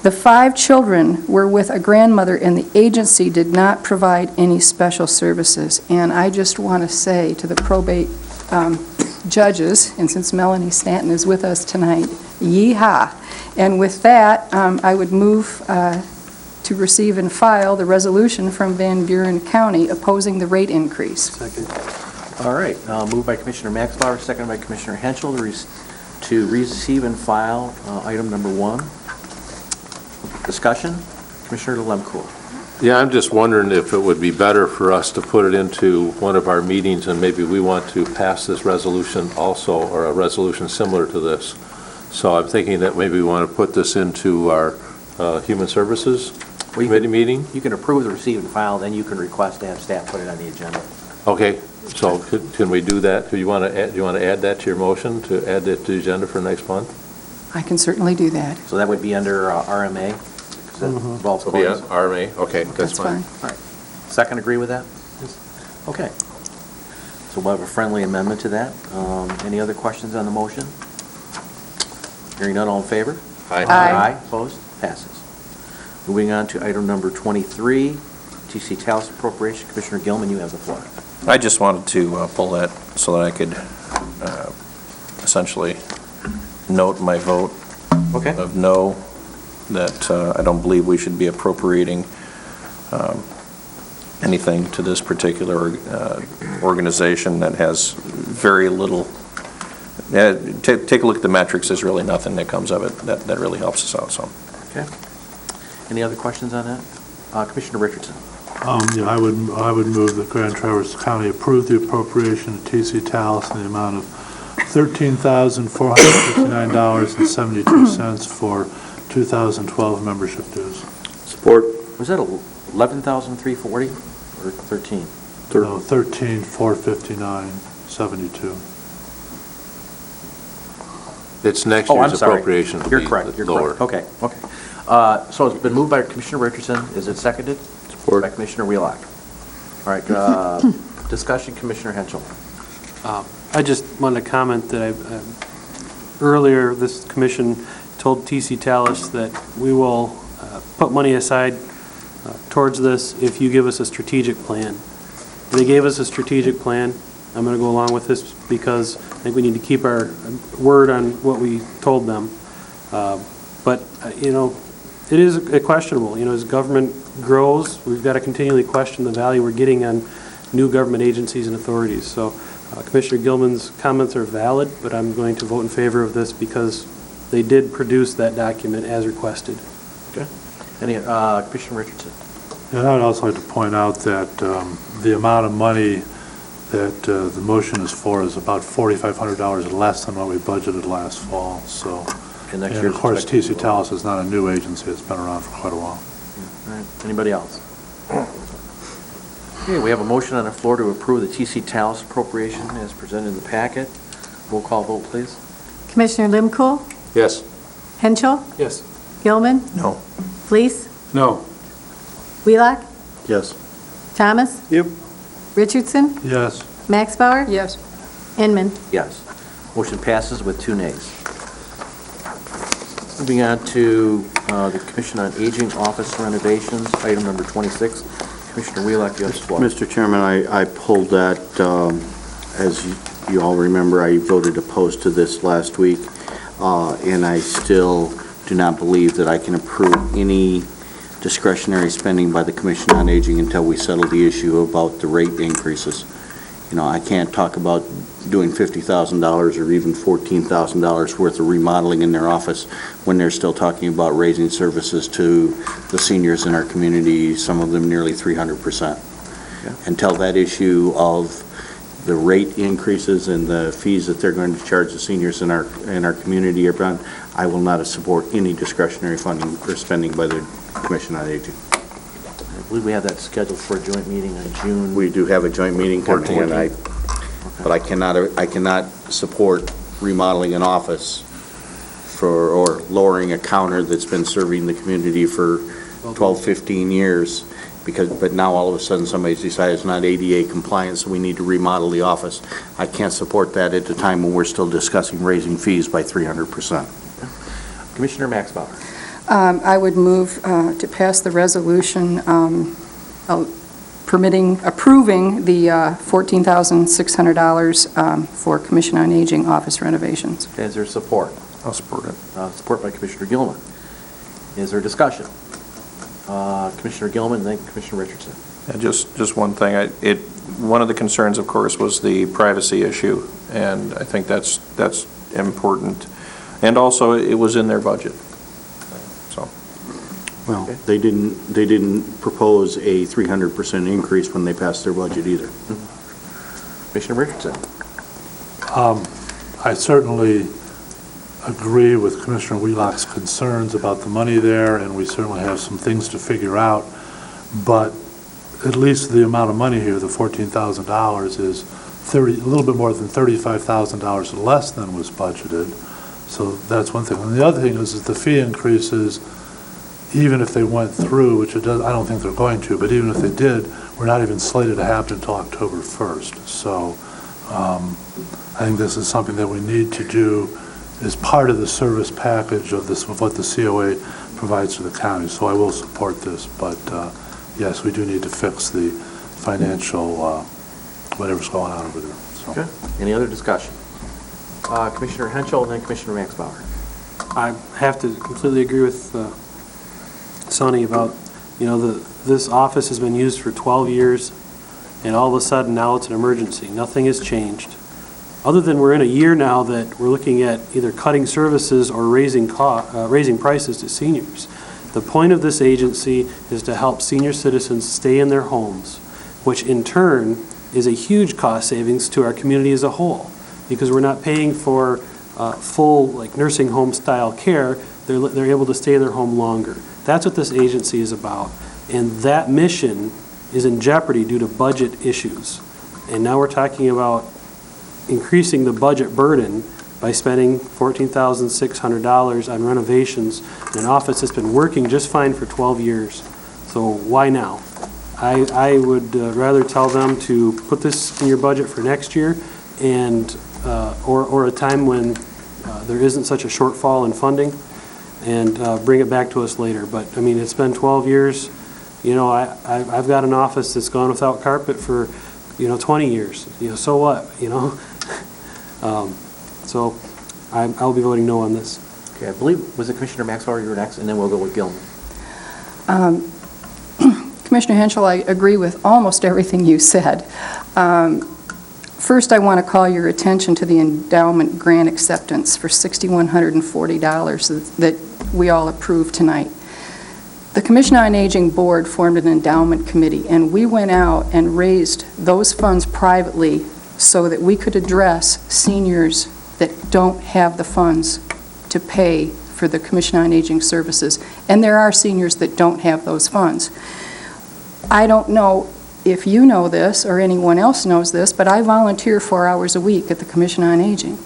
The 5 children were with a grandmother, and the agency did not provide any special services. And I just want to say to the probate judges, and since Melanie Stanton is with us tonight, yee-haw. And with that, I would move to receive and file the resolution from Van Buren County opposing the rate increase. Second. All right, moved by Commissioner Maxbauer, seconded by Commissioner Henschel to receive and file item number 1. Discussion? Commissioner Lemkool. Yeah, I'm just wondering if it would be better for us to put it into one of our meetings, and maybe we want to pass this resolution also, or a resolution similar to this. So I'm thinking that maybe we want to put this into our Human Services Committee meeting. You can approve the receive and file, then you can request to have staff put it on the agenda. Okay, so can we do that? Do you want to add that to your motion, to add it to the agenda for next month? I can certainly do that. So that would be under RMA? Involves It'll be courts. RMA, okay, that's fine. All right. Second, agree with that? Okay. So we'll have a friendly amendment to that. Any other questions on the motion? Hearing none, all in favor? Aye. Aye. Opposed? Passes. Moving on to item number 23, TC Talos appropriation. Commissioner Gilman, you have the floor. I just wanted to pull that so that I could essentially note my vote of no, that I don't believe we should be appropriating anything to this particular organization that has very little. Take a look at the metrics. There's really nothing that comes of it that really helps us out. So. Okay. Any other questions on that? Commissioner Richardson. Yeah, I would move that Grand Traverse County approve the appropriation of TC Talos in the amount of $13,459.72 for 2012 membership dues. Support. Was that 11,340 or 13? No, 13,459.72. It's next I'm year's sorry. appropriation. You're correct. You're lower. correct. Okay. So it's been moved by Commissioner Richardson. Is it seconded? Support. By Commissioner Wheelock. All right. Discussion, Commissioner Henschel. I just wanted to comment that earlier this commission told TC Talos that we will put money aside towards this if you give us a strategic plan. They gave us a strategic plan. I'm going to go along with this because I think we need to keep our word on what we told them. But, it is questionable. As government grows, we've got to continually question the value we're getting on new government agencies and authorities. So Commissioner Gilman's comments are valid, but I'm going to vote in favor of this because they did produce that document as requested. Okay. Commissioner Richardson. And I would also like to point out that the amount of money that the motion is for is about $4,500 less than what we budgeted last fall. So, and of course, TC Talos is not a new agency. It's been around for quite a while. All right. Anybody else? Okay, we have a motion on the floor to approve the TC Talos appropriation as presented in the packet. Roll call vote, please. Commissioner Lemkool? Yes. Henschel? Yes. Gilman? No. Fleece? No. Wheelock? Yes. Thomas? Yep. Richardson? Yes. Maxbauer? Yes. Inman? Yes. Motion passes with 2 nays. Moving on to the Commission on Aging Office renovations, item number 26. Commissioner Wheelock, you have the floor. Mr. Chairman, I pulled that, as you all remember, I voted opposed to this last week, and I still do not believe that I can approve any discretionary spending by the Commission on Aging until we settle the issue about the rate increases. I can't talk about doing $50,000 or even $14,000 worth of remodeling in their office when they're still talking about raising services to the seniors in our community, some of them nearly 300%. Until that issue of the rate increases and the fees that they're going to charge the seniors in our community are done, I will not support any discretionary funding or spending by the Commission on Aging. I believe we have that scheduled for a joint meeting on June. We do have a joint meeting coming, and but I cannot support remodeling an office or lowering a counter that's been serving the community for 12, 15 years, but now all of a sudden somebody's decided it's not ADA compliant, so we need to remodel the office. I can't support that at the time when we're still discussing raising fees by 300%. Commissioner Maxbauer. I would move to pass the resolution approving the $14,600 for Commission on Aging office renovations. Okay, is there support? I'll support it. Support by Commissioner Gilman. Is there discussion? Commissioner Gilman, then Commissioner Richardson. And just one thing, one of the concerns, of course, was the privacy issue, and I think that's important. And also, it was in their budget. So. Well, they didn't propose a 300% increase when they passed their budget either. Commissioner Richardson. I certainly agree with Commissioner Wheelock's concerns about the money there, and we certainly have some things to figure out, but at least the amount of money here, the $14,000, is a little bit more than $35,000 less than was budgeted. So that's one thing. And the other thing is that the fee increases, even if they went through, which I don't think they're going to, but even if they did, we're not even slated to happen until October 1st. So I think this is something that we need to do as part of the service package of what the COA provides to the county. So I will support this, but yes, we do need to fix the financial, whatever's going on over there. So. Okay. Any other discussion? Commissioner Henschel and then Commissioner Maxbauer. I have to completely agree with Sonny about, this office has been used for 12 years, and all of a sudden now it's an emergency. Nothing has changed. Other than we're in a year now that we're looking at either cutting services or raising prices to seniors. The point of this agency is to help senior citizens stay in their homes, which in turn is a huge cost savings to our community as a whole, because we're not paying for full nursing home style care. They're able to stay in their home longer. That's what this agency is about, and that mission is in jeopardy due to budget issues. And now we're talking about increasing the budget burden by spending $14,600 on renovations in an office that's been working just fine for 12 years. So why now? I would rather tell them to put this in your budget for next year, and or a time when there isn't such a shortfall in funding, and bring it back to us later. But I mean, it's been 12 years. I've got an office that's gone without carpet for 20 years. So what? So I'll be voting no on this. Okay, I believe, was it Commissioner Maxwell, you were next, and then we'll go with Gilman. Commissioner Henschel, I agree with almost everything you said. First, I want to call your attention to the endowment grant acceptance for $6,140 that we all approved tonight. The Commission on Aging Board formed an endowment committee, and we went out and raised those funds privately so that we could address seniors that don't have the funds to pay for the Commission on Aging services. And there are seniors that don't have those funds. I don't know if you know this or anyone else knows this, but I volunteer 4 hours a week at the Commission on Aging.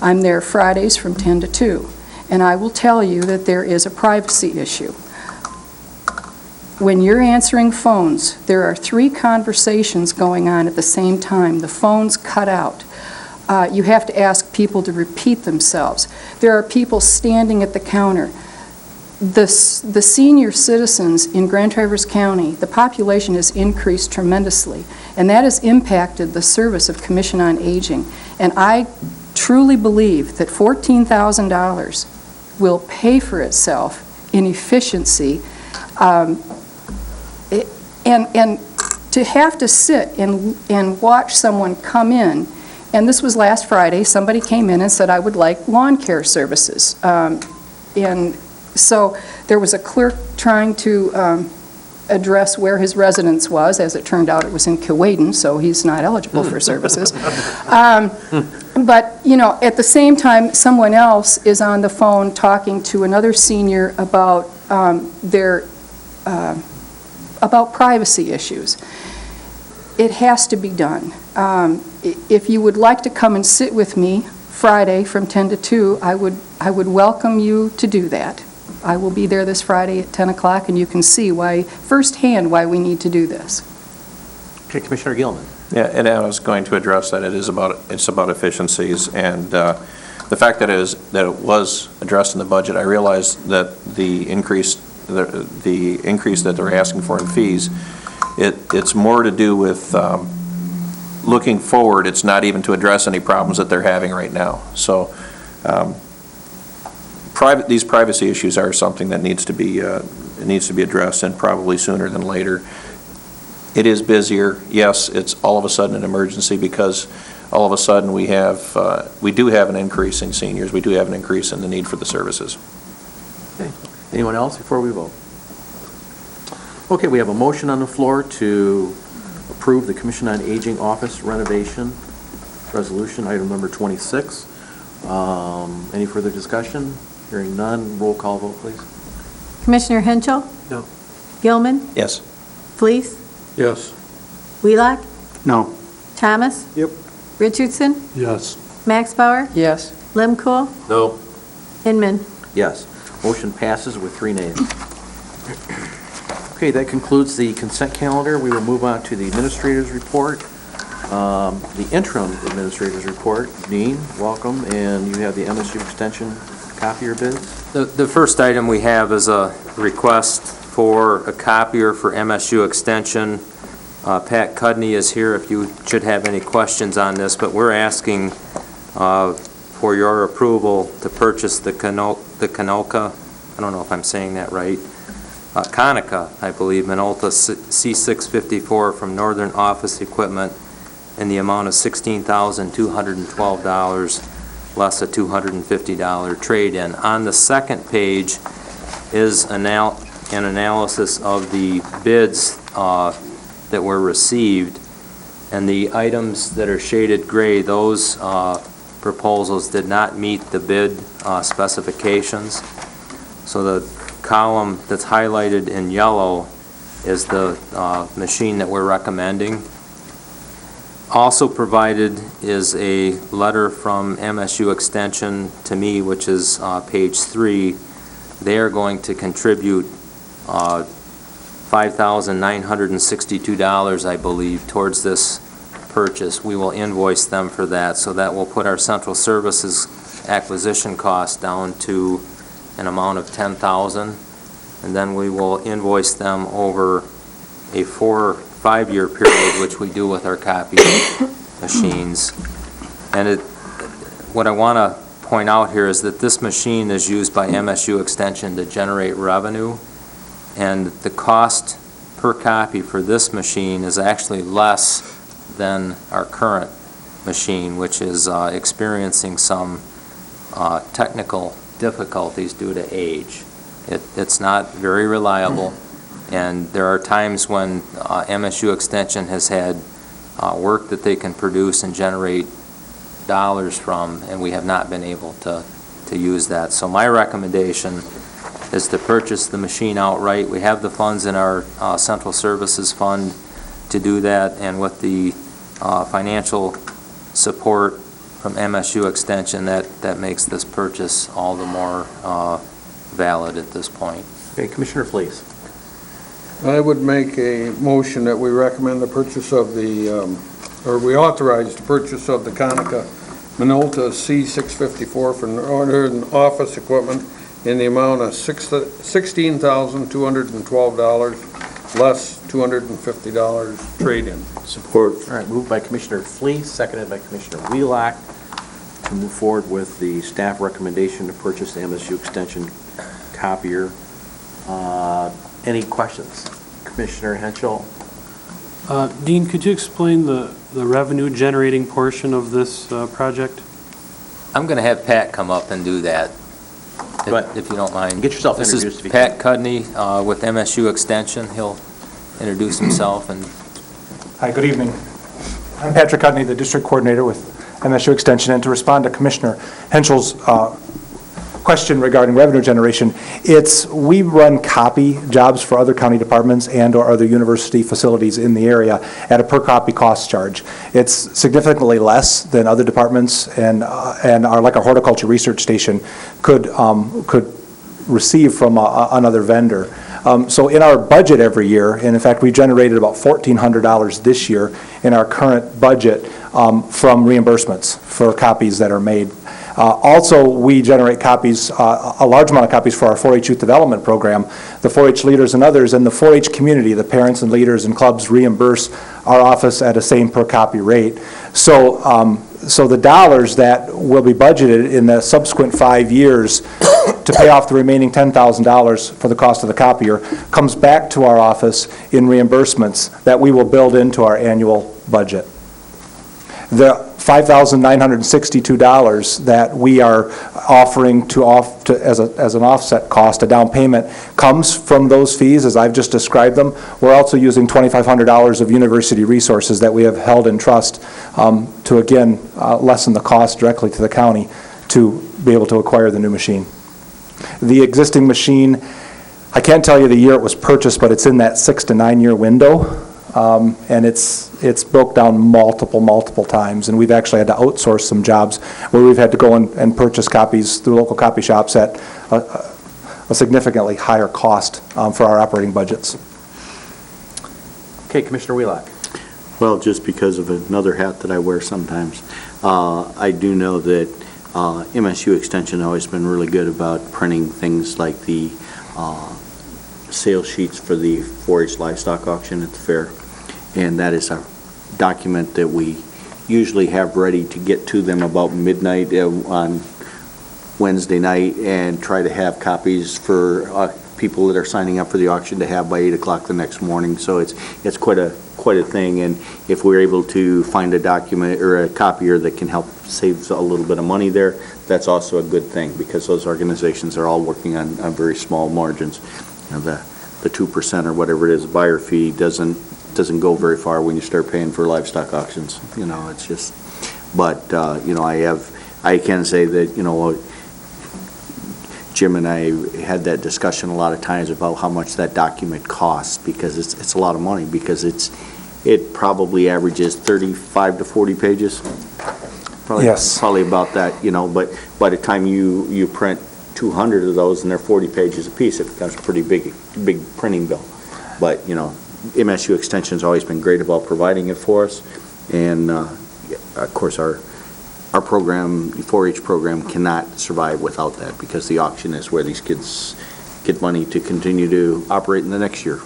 I'm there Fridays from 10 to 2. And I will tell you that there is a privacy issue. When you're answering phones, there are 3 conversations going on at the same time. The phone's cut out. You have to ask people to repeat themselves. There are people standing at the counter. The senior citizens in Grand Traverse County, the population has increased tremendously, and that has impacted the service of Commission on Aging. And I truly believe that $14,000 will pay for itself in efficiency. And to have to sit and watch someone come in, and this was last Friday, somebody came in and said, I would like lawn care services. And so there was a clerk trying to address where his residence was. As it turned out, it was in Keewaydin, so he's not eligible for services. But, you know, at the same time, someone else is on the phone talking to another senior about about privacy issues. It has to be done. If you would like to come and sit with me Friday from 10 to 2, I would welcome you to do that. I will be there this Friday at 10 o'clock, and you can see firsthand why we need to do this. Okay, Commissioner Gilman. Yeah, and I was going to address that. It's about efficiencies, and the fact that it was addressed in the budget. I realize that the increase that they're asking for in fees, it's more to do with looking forward. It's not even to address any problems that they're having right now. So these privacy issues are something that needs to be addressed, and probably sooner than later. It is busier. Yes, it's all of a sudden an emergency because all of a sudden we do have an increase in seniors. We do have an increase in the need for the services. Okay. Anyone else before we vote? Okay, we have a motion on the floor to approve the Commission on Aging Office Renovation Resolution, item number 26. Any further discussion? Hearing none, roll call vote, please. Commissioner Henschel? No. Gilman? Yes. Fleece? Yes. Wheelock? No. Thomas? Yep. Richardson? Yes. Max Bauer? Yes. Lemkool? No. Inman? Yes. Motion passes with 3 nays. Okay, that concludes the consent calendar. We will move on to the administrator's report. The interim administrator's report. Dean, welcome, and you have the MSU Extension copier bids. The first item we have is a request for a copier for MSU Extension. Pat Cudney is here if you should have any questions on this, but we're asking for your approval to purchase the Konica, I don't know if I'm saying that right, Konica, I believe, Minolta C654 from Northern Office Equipment in the amount of $16,212, less a $250 trade-in. On the second page is an analysis of the bids that were received, and the items that are shaded gray, those proposals did not meet the bid specifications. So the column that's highlighted in yellow is the machine that we're recommending. Also provided is a letter from MSU Extension to me, which is page 3. They are going to contribute $5,962, I believe, towards this purchase. We will invoice them for that, so that will put our central services acquisition cost down to an amount of $10,000, and then we will invoice them over a 4 or 5 year period, which we do with our copy machines. And what I want to point out here is that this machine is used by MSU Extension to generate revenue, and the cost per copy for this machine is actually less than our current machine, which is experiencing some technical difficulties due to age. It's not very reliable, and there are times when MSU Extension has had work that they can produce and generate dollars from, and we have not been able to use that. So my recommendation is to purchase the machine outright. We have the funds in our Central Services Fund to do that, and with the financial support from MSU Extension, that makes this purchase all the more valid at this point. Okay, Commissioner Fleece. I would make a motion that we recommend the purchase of or we authorize the purchase of the Konica Minolta C654 for Northern Office Equipment in the amount of $16,212, less $250 trade-in. Support. All right, moved by Commissioner Fleece, seconded by Commissioner Wheelock to move forward with the staff recommendation to purchase the MSU Extension copier. Any questions? Commissioner Henschel? Dean, could you explain the revenue-generating portion of this project? I'm going to have Pat come up and do that, if you don't mind. Get yourself This introduced. is Pat Cudney with MSU Extension. He'll introduce himself. And Hi, good evening. I'm Patrick Cudney, the District Coordinator with MSU Extension, and to respond to Commissioner Henschel's question regarding revenue generation, we run copy jobs for other county departments and/or other university facilities in the area at a per-copy cost charge. It's significantly less than other departments, and our horticulture research station could receive from another vendor. So in our budget every year, and in fact, we generated about $1,400 this year in our current budget from reimbursements for copies that are made. Also, we generate copies, a large amount of copies for our 4-H Youth Development Program. The 4-H leaders and others in the 4-H community, the parents and leaders and clubs reimburse our office at a same per copy rate. So the dollars that will be budgeted in the subsequent 5 years to pay off the remaining $10,000 for the cost of the copier comes back to our office in reimbursements that we will build into our annual budget. The $5,962 that we are offering as an offset cost, a down payment, comes from those fees as I've just described them. We're also using $2,500 of university resources that we have held in trust to again lessen the cost directly to the county to be able to acquire the new machine. The existing machine, I can't tell you the year it was purchased, but it's in that 6 to 9 year window. And it's broke down multiple times, and we've actually had to outsource some jobs where we've had to go and purchase copies through local copy shops at a significantly higher cost for our operating budgets. Okay, Commissioner Wheelock. Well, just because of another hat that I wear sometimes, I do know that MSU Extension has always been really good about printing things like the sales sheets for the 4-H livestock auction at the fair. And that is a document that we usually have ready to get to them about midnight on Wednesday night and try to have copies for people that are signing up for the auction to have by 8 o'clock the next morning. So it's quite a thing, and if we're able to find a document or a copier that can help save a little bit of money there, that's also a good thing, because those organizations are all working on very small margins. You know, the 2% or whatever it is, buyer fee doesn't go very far when you start paying for livestock auctions. You know, it's just, but you know, I can say that, you know, Jim and I had that discussion a lot of times about how much that document costs, because it's a lot of money, because it probably averages 35 to 40 pages. Probably about that, you know, but by the time you print 200 of those and they're 40 pages a piece, it becomes a pretty big printing bill. But, you know, MSU Extension's always been great about providing it for us, and of course our program, the 4-H program, cannot survive without that, because the auction is where these kids get money to continue to operate in the next year.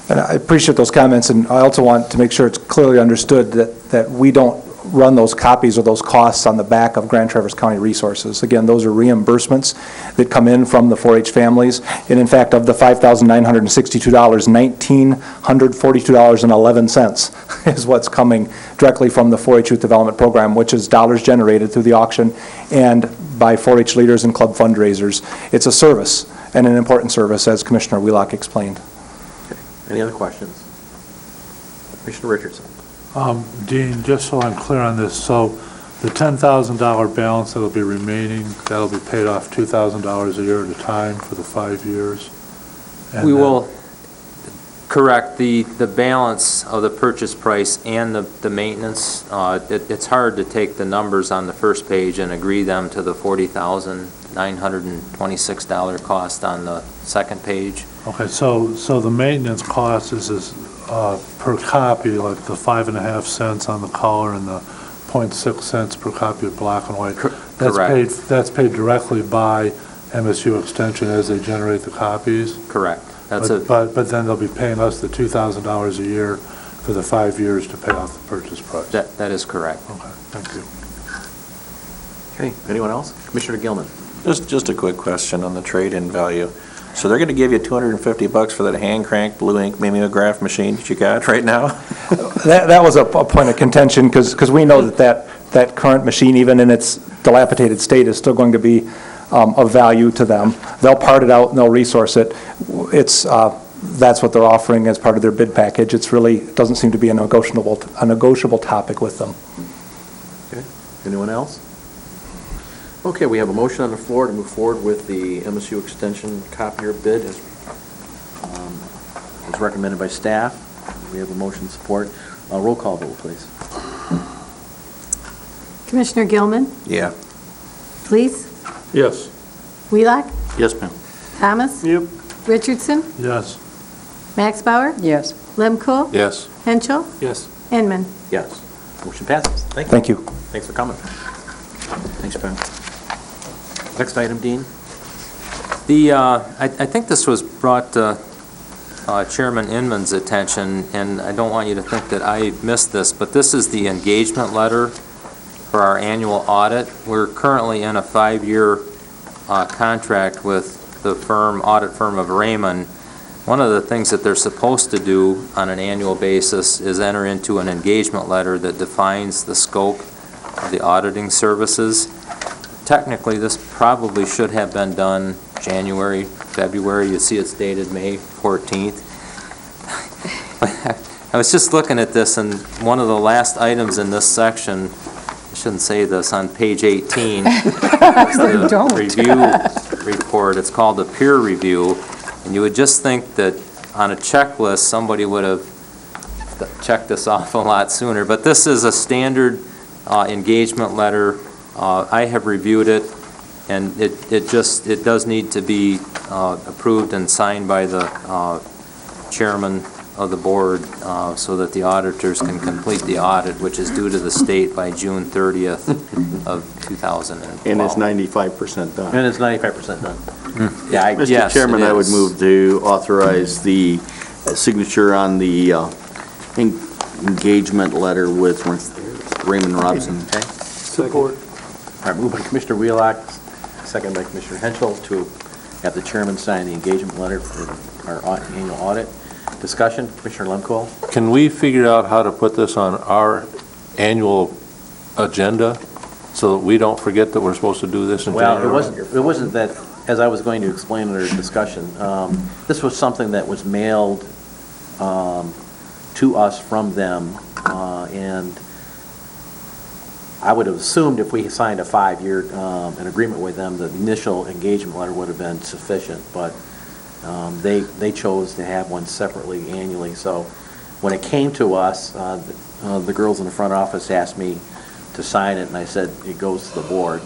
And I appreciate those comments, and I also want to make sure it's clearly understood that we don't run those copies or those costs on the back of Grand Traverse County resources. Again, those are reimbursements that come in from the 4-H families, and in fact, of the $5,962, $1,942.11 is what's coming directly from the 4-H Youth Development Program, which is dollars generated through the auction and by 4-H leaders and club fundraisers. It's a service, and an important service, as Commissioner Wheelock explained. Okay. Any other questions? Commissioner Richardson. Dean, just so I'm clear on this, so the $10,000 balance that'll be remaining, that'll be paid off $2,000 a year at a time for the 5 years? we will correct the balance of the purchase price and the maintenance. It's hard to take the numbers on the first page and agree them to the $40,926 cost on the second page. Okay, so the maintenance cost is per copy, like the 5.5 cents on the color and the 0.6 cents per copy of black and white. Correct. That's paid directly by MSU Extension as they generate the copies? Correct. But then they'll be paying us the $2,000 a year for the 5 years to pay off the purchase price? That is correct. Okay, thank you. Okay, anyone else? Commissioner Gilman. Just a quick question on the trade-in value. So they're going to give you $250 for that hand crank blue ink mimeograph machine that you got right now? That was a point of contention, because we know that current machine, even in its dilapidated state, is still going to be of value to them. They'll part it out and they'll resource it. That's what they're offering as part of their bid package. It doesn't seem to be a negotiable topic with them. Okay. Anyone else? Okay, we have a motion on the floor to move forward with the MSU Extension copier bid as recommended by staff. We have a motion support. Roll call vote, please. Commissioner Gilman, Yeah. Fleece, Yes. Wheelock, Yes, ma'am. Thomas. Yep. Richardson, Yes. Max Bauer, Yes. Lemko, Yes. Henschel, Yes. Inman. Yes. Motion passes. Thank you. Thank you. Thanks for coming. Thanks, Ben. Next item, Dean. I think this was brought to Chairman Inman's attention, and I don't want you to think that I missed this, but this is the engagement letter for our annual audit. We're currently in a 5-year contract with the audit firm of Raymond. One of the things that they're supposed to do on an annual basis is enter into an engagement letter that defines the scope of the auditing services. Technically, this probably should have been done January, February. You see it's dated May 14th. I was just looking at this, and one of the last items in this section, I shouldn't say this, on page 18, is the review report. It's called a peer review, and you would just think that on a checklist, somebody would have checked this off a lot sooner. But this is a standard engagement letter. I have reviewed it, and it does need to be approved and signed by the chairman of the board so that the auditors can complete the audit, which is due to the state by June 30th of 2012. And it's 95% done. And it's 95% done. Yeah, Mr. Chairman, I would move to authorize the signature on the engagement letter with Raymond Robson. Okay. Support. All right, moved by Commissioner Wheelock, second by Commissioner Henschel to have the chairman sign the engagement letter for our annual audit. Discussion, Commissioner Lemko. Can we figure out how to put this on our annual agenda so that we don't forget that we're supposed to do this in January? Well, it wasn't that, as I was going to explain in our discussion, this was something that was mailed to us from them, and I would have assumed if we signed a 5-year an agreement with them, the initial engagement letter would have been sufficient, but they chose to have one separately annually. So when it came to us, the girls in the front office asked me to sign it, and I said, it goes to the board.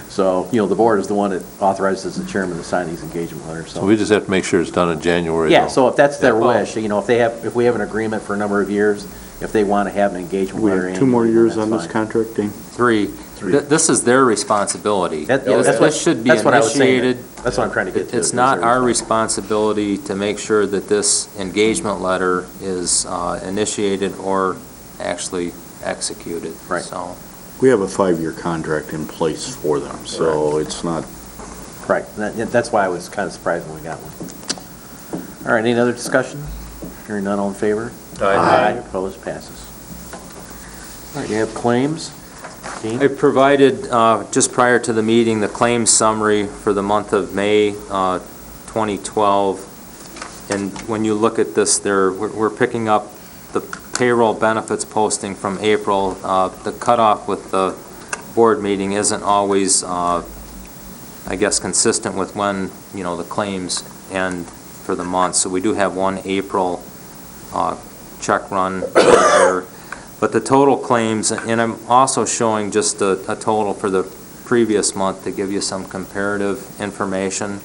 So, the board is the one that authorizes the chairman to sign these engagement letters. So we just have to make sure it's done in January. Yeah, so if that's their wish, if we have an agreement for a number of years, if they want to have an engagement We letter. have 2 more years that's on this fine. contract, Dean? 3. This is their responsibility. This should be That's what I was saying. initiated. That's what I'm trying to get to. It's not our responsibility to make sure that this engagement letter is initiated or actually executed. Right. So. We have a 5-year contract in place for them, so it's not... Right, that's why I was kind of surprised when we got one. All right, any other discussion? Hearing none, all in favor? Aye. Opposed, passes. All right, you have claims? Dean? I provided, just prior to the meeting, the claims summary for the month of May 2012. And when you look at this, we're picking up the payroll benefits posting from April. The cutoff with the board meeting isn't always, I guess, consistent with when, the claims end for the month. So we do have one April check run there. But the total claims, and I'm also showing just a total for the previous month to give you some comparative information.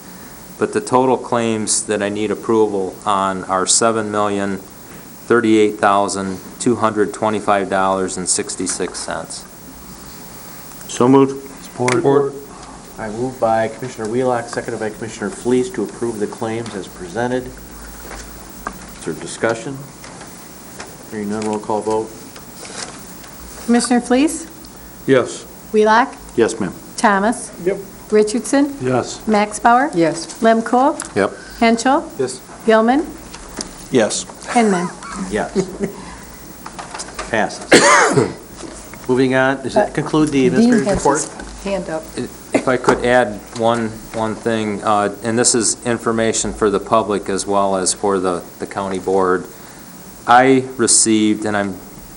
But the total claims that I need approval on are $7,038,225.66. So moved. Support. I moved by Commissioner Wheelock, seconded by Commissioner Fleece to approve the claims as presented. Is there discussion? Hearing none, roll call vote. Commissioner Fleece, Yes. Wheelock, Yes, ma'am. Thomas. Yep. Richardson? Yes. Max Bauer? Yes. Lemko? Yep. Henschel? Yes. Gilman? Yes. Henman? Yes. Passes. Moving on, does that conclude the administrative report? Hand up. If I could add one thing, and this is information for the public as well as for the county board. I received, and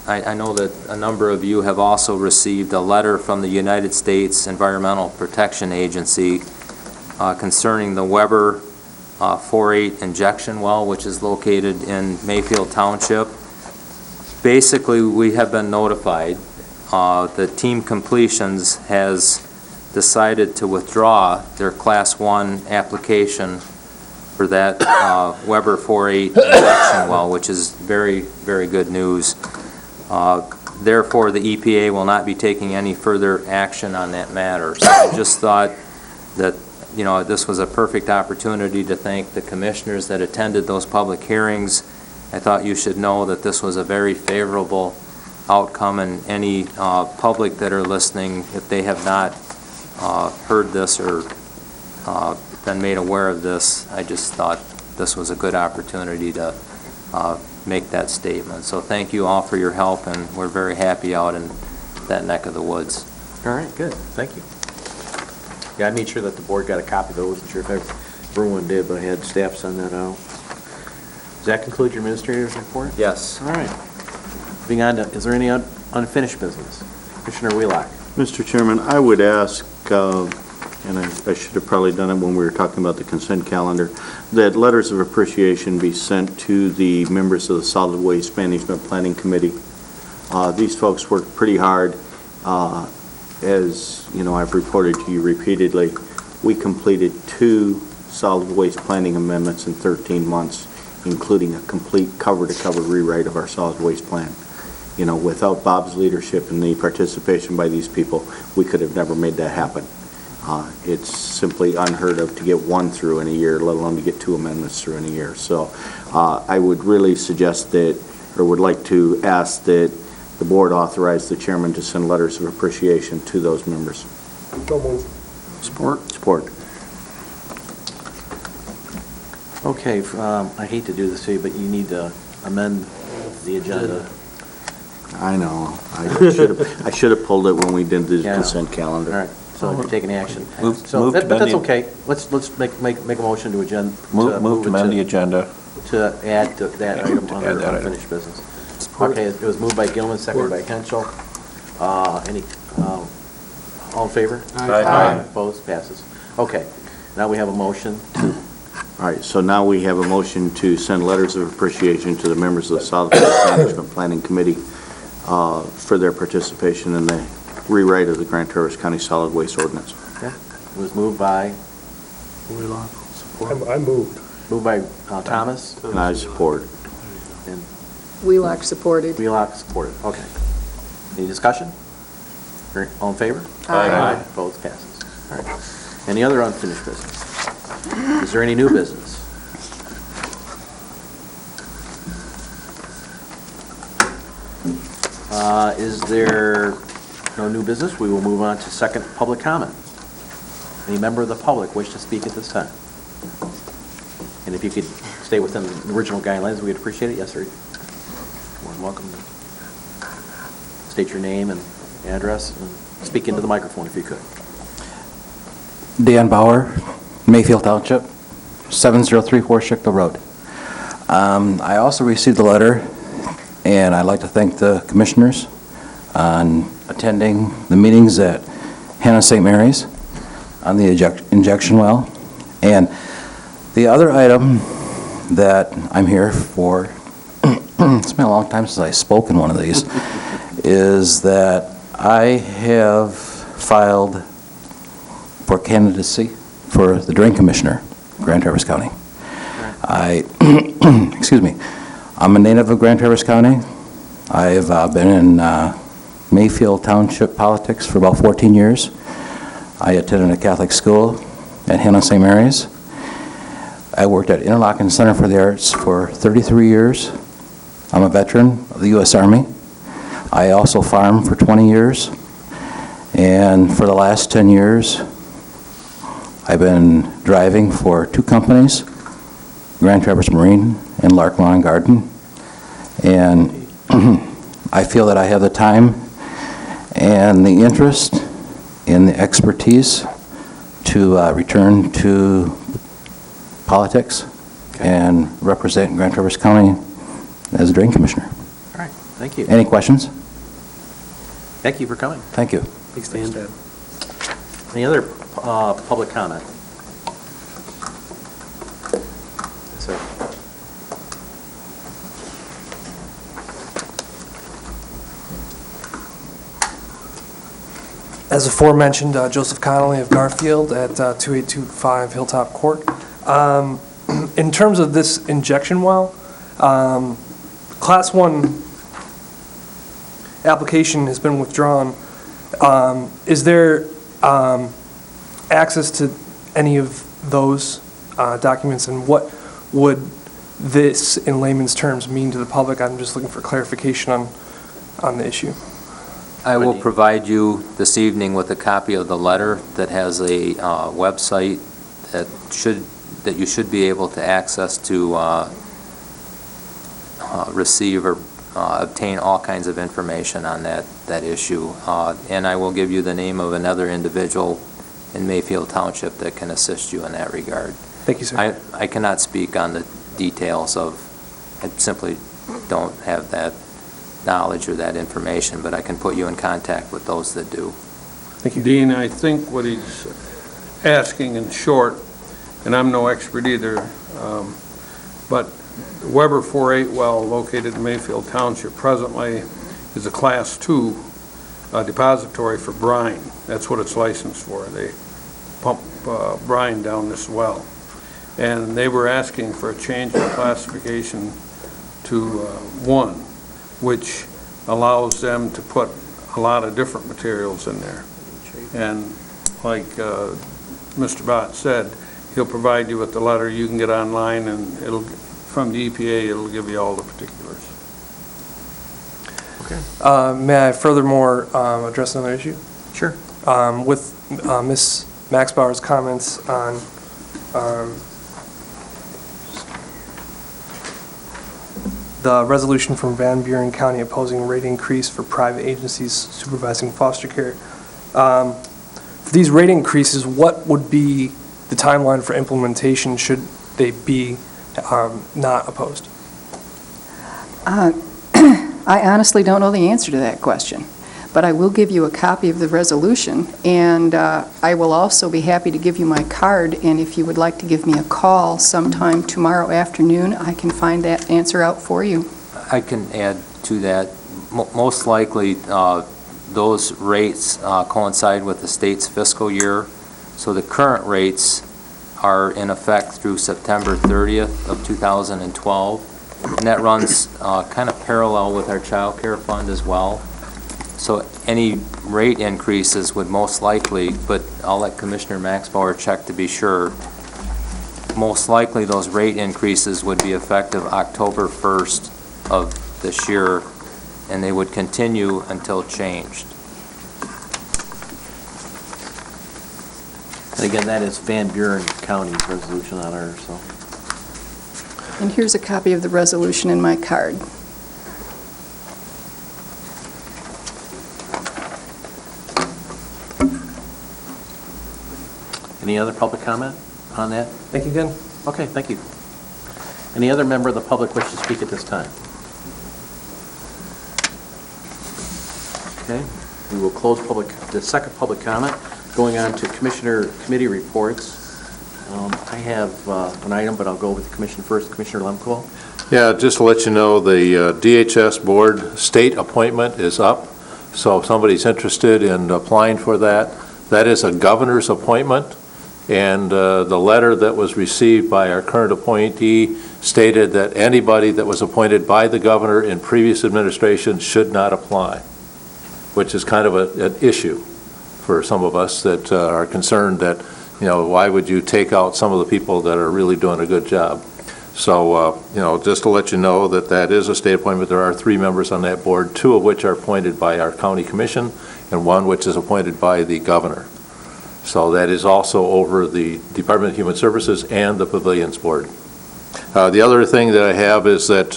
I know that a number of you have also received a letter from the United States Environmental Protection Agency concerning the Weber 4-8 injection well, which is located in Mayfield Township. Basically, we have been notified that Team Completions has decided to withdraw their Class 1 application for that Weber 4-8 injection well, which is very, very good news. Therefore, the EPA will not be taking any further action on that matter. So I just thought that, this was a perfect opportunity to thank the commissioners that attended those public hearings. I thought you should know that this was a very favorable outcome, and any public that are listening, if they have not heard this or been made aware of this, I just thought this was a good opportunity to make that statement. So thank you all for your help, and we're very happy out in that neck of the woods. All right, good, thank you. Yeah, I made sure that the board got a copy of it. I wasn't sure if everyone did, but I had staff send that out. Does that conclude your administrator's report? Yes. All right. Moving on to, is there any unfinished business? Commissioner Wheelock. Mr. Chairman, I would ask, and I should have probably done it when we were talking about the consent calendar, that letters of appreciation be sent to the members of the Solid Waste Management Planning Committee. These folks worked pretty hard. As you know, I've reported to you repeatedly, we completed 2 solid waste planning amendments in 13 months, including a complete cover-to-cover rewrite of our solid waste plan. Without Bob's leadership and the participation by these people, we could have never made that happen. It's simply unheard of to get 1 through in a year, let alone to get 2 amendments through in a year. So I would really suggest that, or would like to ask that the board authorize the chairman to send letters of appreciation to those members. Support. Support. Okay, I hate to do this to you, but you need to amend the agenda. I know. I should have pulled it when we did the consent calendar. All right, so if you're taking action. Move But that's okay. Let's make a motion to agenda. Move to amend the agenda. To add to that item To under add that item. unfinished business. Okay, it was moved by Gilman, seconded by Henschel. All in favor? Aye. Opposed? Passes. Okay, now we have a motion to, All right, so now we have a motion to send letters of appreciation to the members of the Solid Waste Management Planning Committee for their participation in the rewrite of the Grand Traverse County Solid Waste Ordinance. okay, it was moved by, I moved. moved by Thomas, And I support. and Wheelock supported. Wheelock supported. Okay. Any discussion? All in favor? Aye. Opposed? Passes. All right. Any other unfinished business? Is there any new business? Is there no new business? We will move on to second public comment. Any member of the public wish to speak at this time? And if you could stay within the original guidelines, we'd appreciate it. Yes, sir. More than welcome to state your name and address and speak into the microphone if you could. Dan Bauer, Mayfield Township, 7034 Schickville Road. I also received a letter, and I'd like to thank the commissioners on attending the meetings at Hannah St. Mary's on the injection well. And the other item that I'm here for, it's been a long time since I spoke in one of these, is that I have filed for candidacy for the Drain Commissioner, Grand Traverse County. Excuse me, I'm a native of Grand Traverse County. I've been in Mayfield Township politics for about 14 years. I attended a Catholic school at Hannah St. Mary's. I worked at Interlochen Center for the Arts for 33 years. I'm a veteran of the U.S. Army. I also farmed for 20 years. And for the last 10 years, I've been driving for 2 companies, Grand Traverse Marine and Lark Lawn and Garden, and I feel that I have the time and the interest and the expertise to return to politics and represent Grand Traverse County as a drain commissioner. All right, thank you. Any questions? Thank you for coming. Thank you. Thanks, Dan. Any other public comment? Yes, sir. As aforementioned, Joseph Connolly of Garfield at 2825 Hilltop Court. In terms of this injection well, Class 1 application has been withdrawn. Is there access to any of those documents, and what would this, in layman's terms, mean to the public? I'm just looking for clarification on the issue. I will provide you this evening with a copy of the letter that has a website that you should be able to access to receive or obtain all kinds of information on that issue. And I will give you the name of another individual in Mayfield Township that can assist you in that regard. Thank you, sir. I cannot speak on the details of, I simply don't have that knowledge or that information, but I can put you in contact with those that do. Thank you. Dean, I think what he's asking in short, and I'm no expert either, but the Weber 4-8 well located in Mayfield Township presently is a Class 2 depository for brine. That's what it's licensed for. They pump brine down this well. And they were asking for a change in classification to 1, which allows them to put a lot of different materials in there. And like Mr. Bott said, he'll provide you with the letter. You can get online, and it'll, from the EPA, it'll give you all the particulars. Okay. May I furthermore address another issue? Sure. With Ms. Maxbauer's comments on the resolution from Van Buren County opposing rate increase for private agencies supervising foster care. For these rate increases, what would be the timeline for implementation should they be not opposed? I honestly don't know the answer to that question, but I will give you a copy of the resolution, and I will also be happy to give you my card, and if you would like to give me a call sometime tomorrow afternoon, I can find that answer out for you. I can add to that. Most likely, those rates coincide with the state's fiscal year, so the current rates are in effect through September 30th of 2012. And that runs kind of parallel with our child care fund as well. So any rate increases would most likely, but I'll let Commissioner Maxbauer check to be sure, most likely those rate increases would be effective October 1st of this year, and they would continue until changed. And again, that is Van Buren County's resolution on ours, so. And here's a copy of the resolution in my card. Any other public comment on that? Thank you again. Okay, thank you. Any other member of the public wish to speak at this time? Okay, we will close the second public comment. Going on to Commissioner Committee reports. I have an item, but I'll go with the Commission first. Commissioner Lemko. Yeah, just to let you know, the DHS board state appointment is up, so if somebody's interested in applying for that, that is a governor's appointment, and the letter that was received by our current appointee stated that anybody that was appointed by the governor in previous administration should not apply, which is kind of an issue for some of us that are concerned that, you know, why would you take out some of the people that are really doing a good job? So, you know, just to let you know that that is a state appointment. There are 3 members on that board, 2 of which are appointed by our county commission, and 1 which is appointed by the governor. So that is also over the Department of Human Services and the Pavilions Board. The other thing that I have is that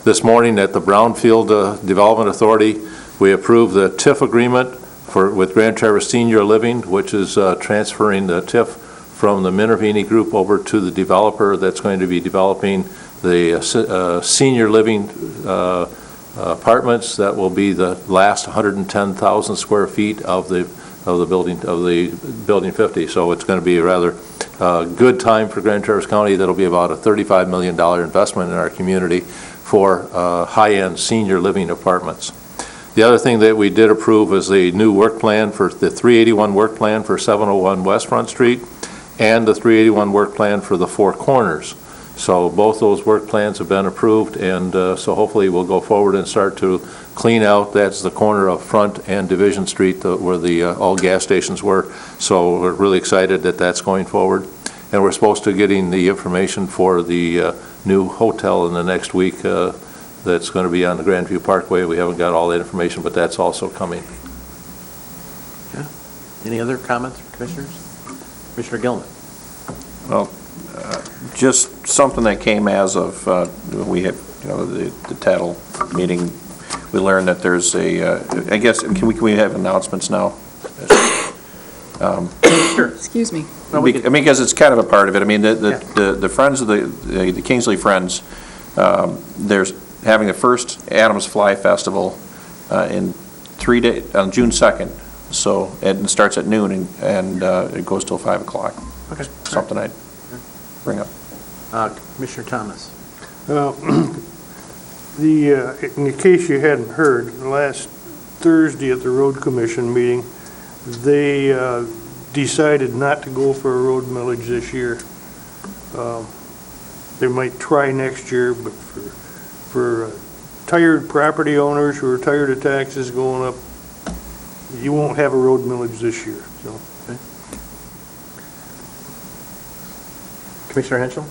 this morning at the Brownfield Development Authority, we approved the TIF agreement with Grand Traverse Senior Living, which is transferring the TIF from the Minervini Group over to the developer that's going to be developing the senior living apartments. That will be the last 110,000 square feet of the building 50. So it's going to be a rather good time for Grand Traverse County. That'll be about a $35 million investment in our community for high-end senior living apartments. The other thing that we did approve is the new work plan for the 381 work plan for 701 West Front Street and the 381 work plan for the Four Corners. So both those work plans have been approved, and so hopefully we'll go forward and start to clean out. That's the corner of Front and Division Street where the old gas stations were. So we're really excited that that's going forward. And we're supposed to getting the information for the new hotel in the next week that's going to be on the Grandview Parkway. We haven't got all that information, but that's also coming. Okay. Any other comments, Commissioners? Commissioner Gilman. Well, just something that came as of, we have, the Tattle meeting, we learned that there's I guess, can we have announcements now? Sure. Excuse me. I mean, because it's kind of a part of it. I mean, the Friends of the Kingsley Friends, there's having the first Adams Fly Festival in 3 days, on June 2nd. So it starts at noon and it goes till 5 o'clock. Okay. Something I'd bring up. Commissioner Thomas. In case you hadn't heard, last Thursday at the Road Commission meeting, they decided not to go for a road millage this year. They might try next year, but for tired property owners who are tired of taxes going up, you won't have a road millage this year. So. Okay. Commissioner Henschel?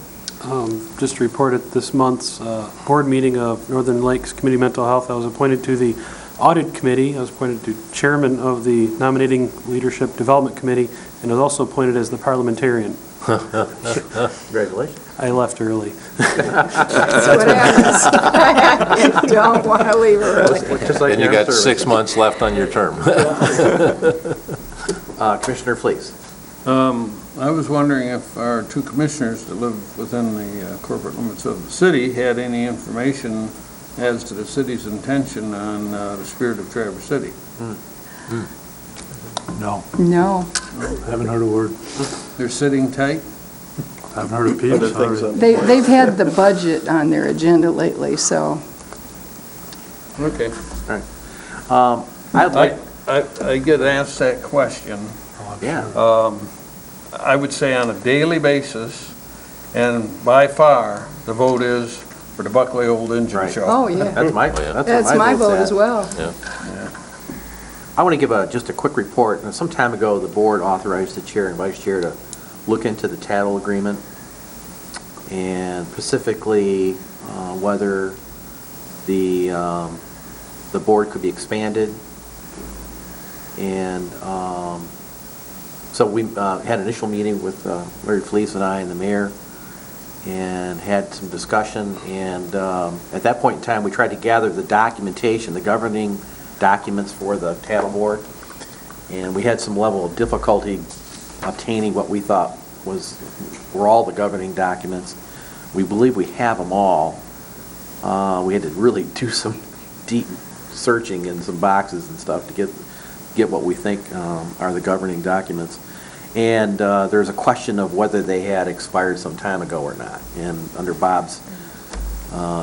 Just to report at this month's board meeting of Northern Lakes Committee Mental Health, I was appointed to the Audit Committee. I was appointed to Chairman of the Nominating Leadership Development Committee, and I was also appointed as the parliamentarian. Congratulations. I left early. That's what happens. You don't want to leave early. Like and you got 6 months left on your term. Commissioner Flees. I was wondering if our two commissioners that live within the corporate limits of the city had any information as to the city's intention on the Spirit of Traverse City. No. No. Haven't heard a word. They're sitting tight? Haven't heard a peep. They've had the budget on their agenda lately, so. Okay. All right. I get asked that question. Yeah. I would say on a daily basis, and by far, the vote is for the Buckley Old Engine Show. Oh, yeah. That's my, That's my vote as well. Yeah. I want to give just a quick report. Some time ago, the board authorized the chair and vice chair to look into the Tattle agreement, and specifically whether the board could be expanded. And so we had an initial meeting with Larry Fleece and I and the mayor, and had some discussion. And at that point in time, we tried to gather the documentation, the governing documents for the Tattle board, and we had some level of difficulty obtaining what we thought were all the governing documents. We believe we have them all. We had to really do some deep searching in some boxes and stuff to get what we think are the governing documents. And there's a question of whether they had expired some time ago or not. And under Bob's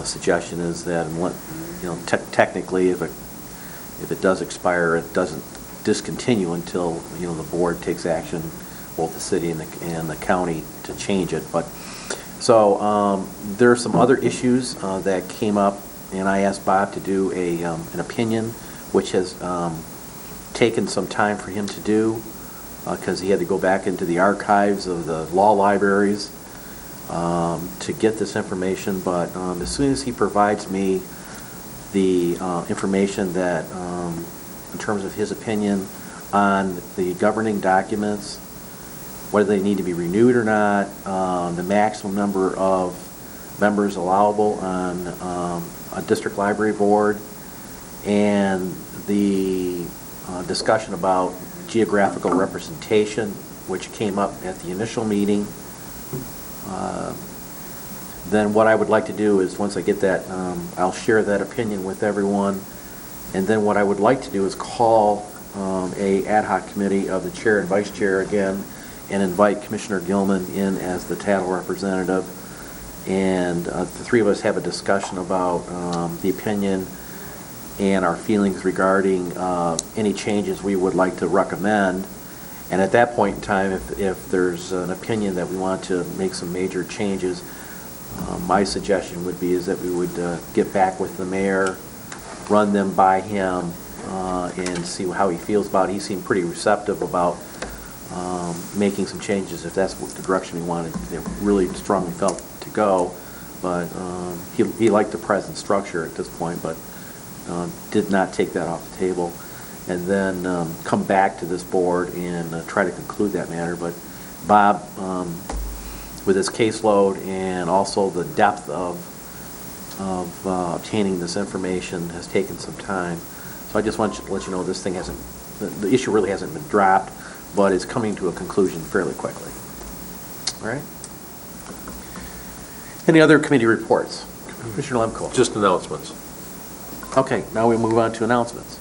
suggestion is that, technically, if it does expire, it doesn't discontinue until the board takes action, both the city and the county, to change it. But so there are some other issues that came up, and I asked Bob to do an opinion, which has taken some time for him to do, because he had to go back into the archives of the law libraries to get this information. But as soon as he provides me the information that, in terms of his opinion on the governing documents whether they need to be renewed or not, the maximum number of members allowable on a district library board, and the discussion about geographical representation, which came up at the initial meeting. Then what I would like to do is, once I get that, I'll share that opinion with everyone. And then what I would like to do is call a ad hoc committee of the chair and vice chair again, and invite Commissioner Gilman in as the title representative. And the three of us have a discussion about the opinion and our feelings regarding any changes we would like to recommend. And at that point in time, if there's an opinion that we want to make some major changes, my suggestion would be is that we would get back with the mayor, run them by him, and see how he feels about it. He seemed pretty receptive about making some changes if that's what the direction he wanted, really strongly felt to go. But he liked the present structure at this point, but did not take that off the table. And then come back to this board and try to conclude that matter. But Bob, with his caseload and also the depth of obtaining this information, has taken some time. So I just want to let you know this thing hasn't, the issue really hasn't been dropped, but it's coming to a conclusion fairly quickly. All right? Any other committee reports? Commissioner Lemko. Just announcements. Okay, now we move on to announcements.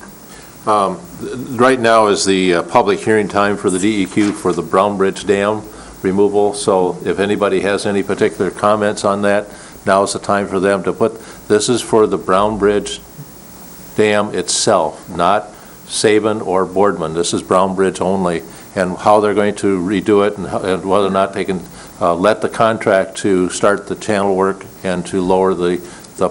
Right now is the public hearing time for the DEQ for the Brown Bridge Dam removal, so if anybody has any particular comments on that, now is the time for them to put, this is for the Brown Bridge Dam itself, not Saban or Boardman. This is Brown Bridge only, and how they're going to redo it, and whether or not they can let the contract to start the channel work and to lower the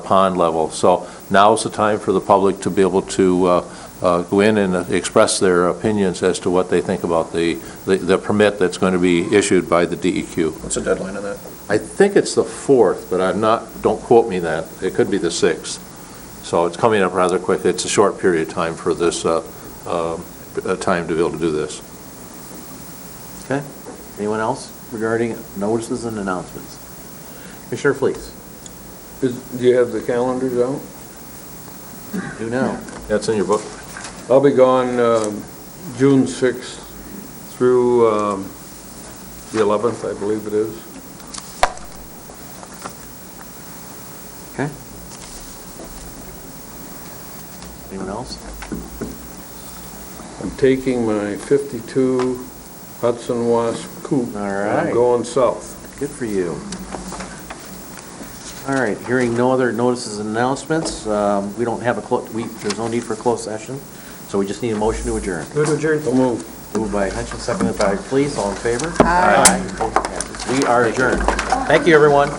pond level. So now is the time for the public to be able to go in and express their opinions as to what they think about the permit that's going to be issued by the DEQ. What's the deadline on that? I think it's the 4th, but I'm not, don't quote me that. It could be the 6th. So it's coming up rather quick. It's a short period of time for this time to be able to do this. Okay. Anyone else regarding notices and announcements? Commissioner Fleece. Do you have the calendars out? Do now. That's in your book. I'll be gone June 6th through the 11th, I believe it is. Okay. Anyone else? I'm taking my 52 Hudson Wasp coupe. All right. I'm going south. Good for you. All right, hearing no other notices and announcements, we don't have there's no need for a closed session, so we just need a motion to adjourn. Move to adjourn. So moved. Moved by Hutchins, seconded by Fleece. All in favor? Aye. We are adjourned. Thank you, everyone.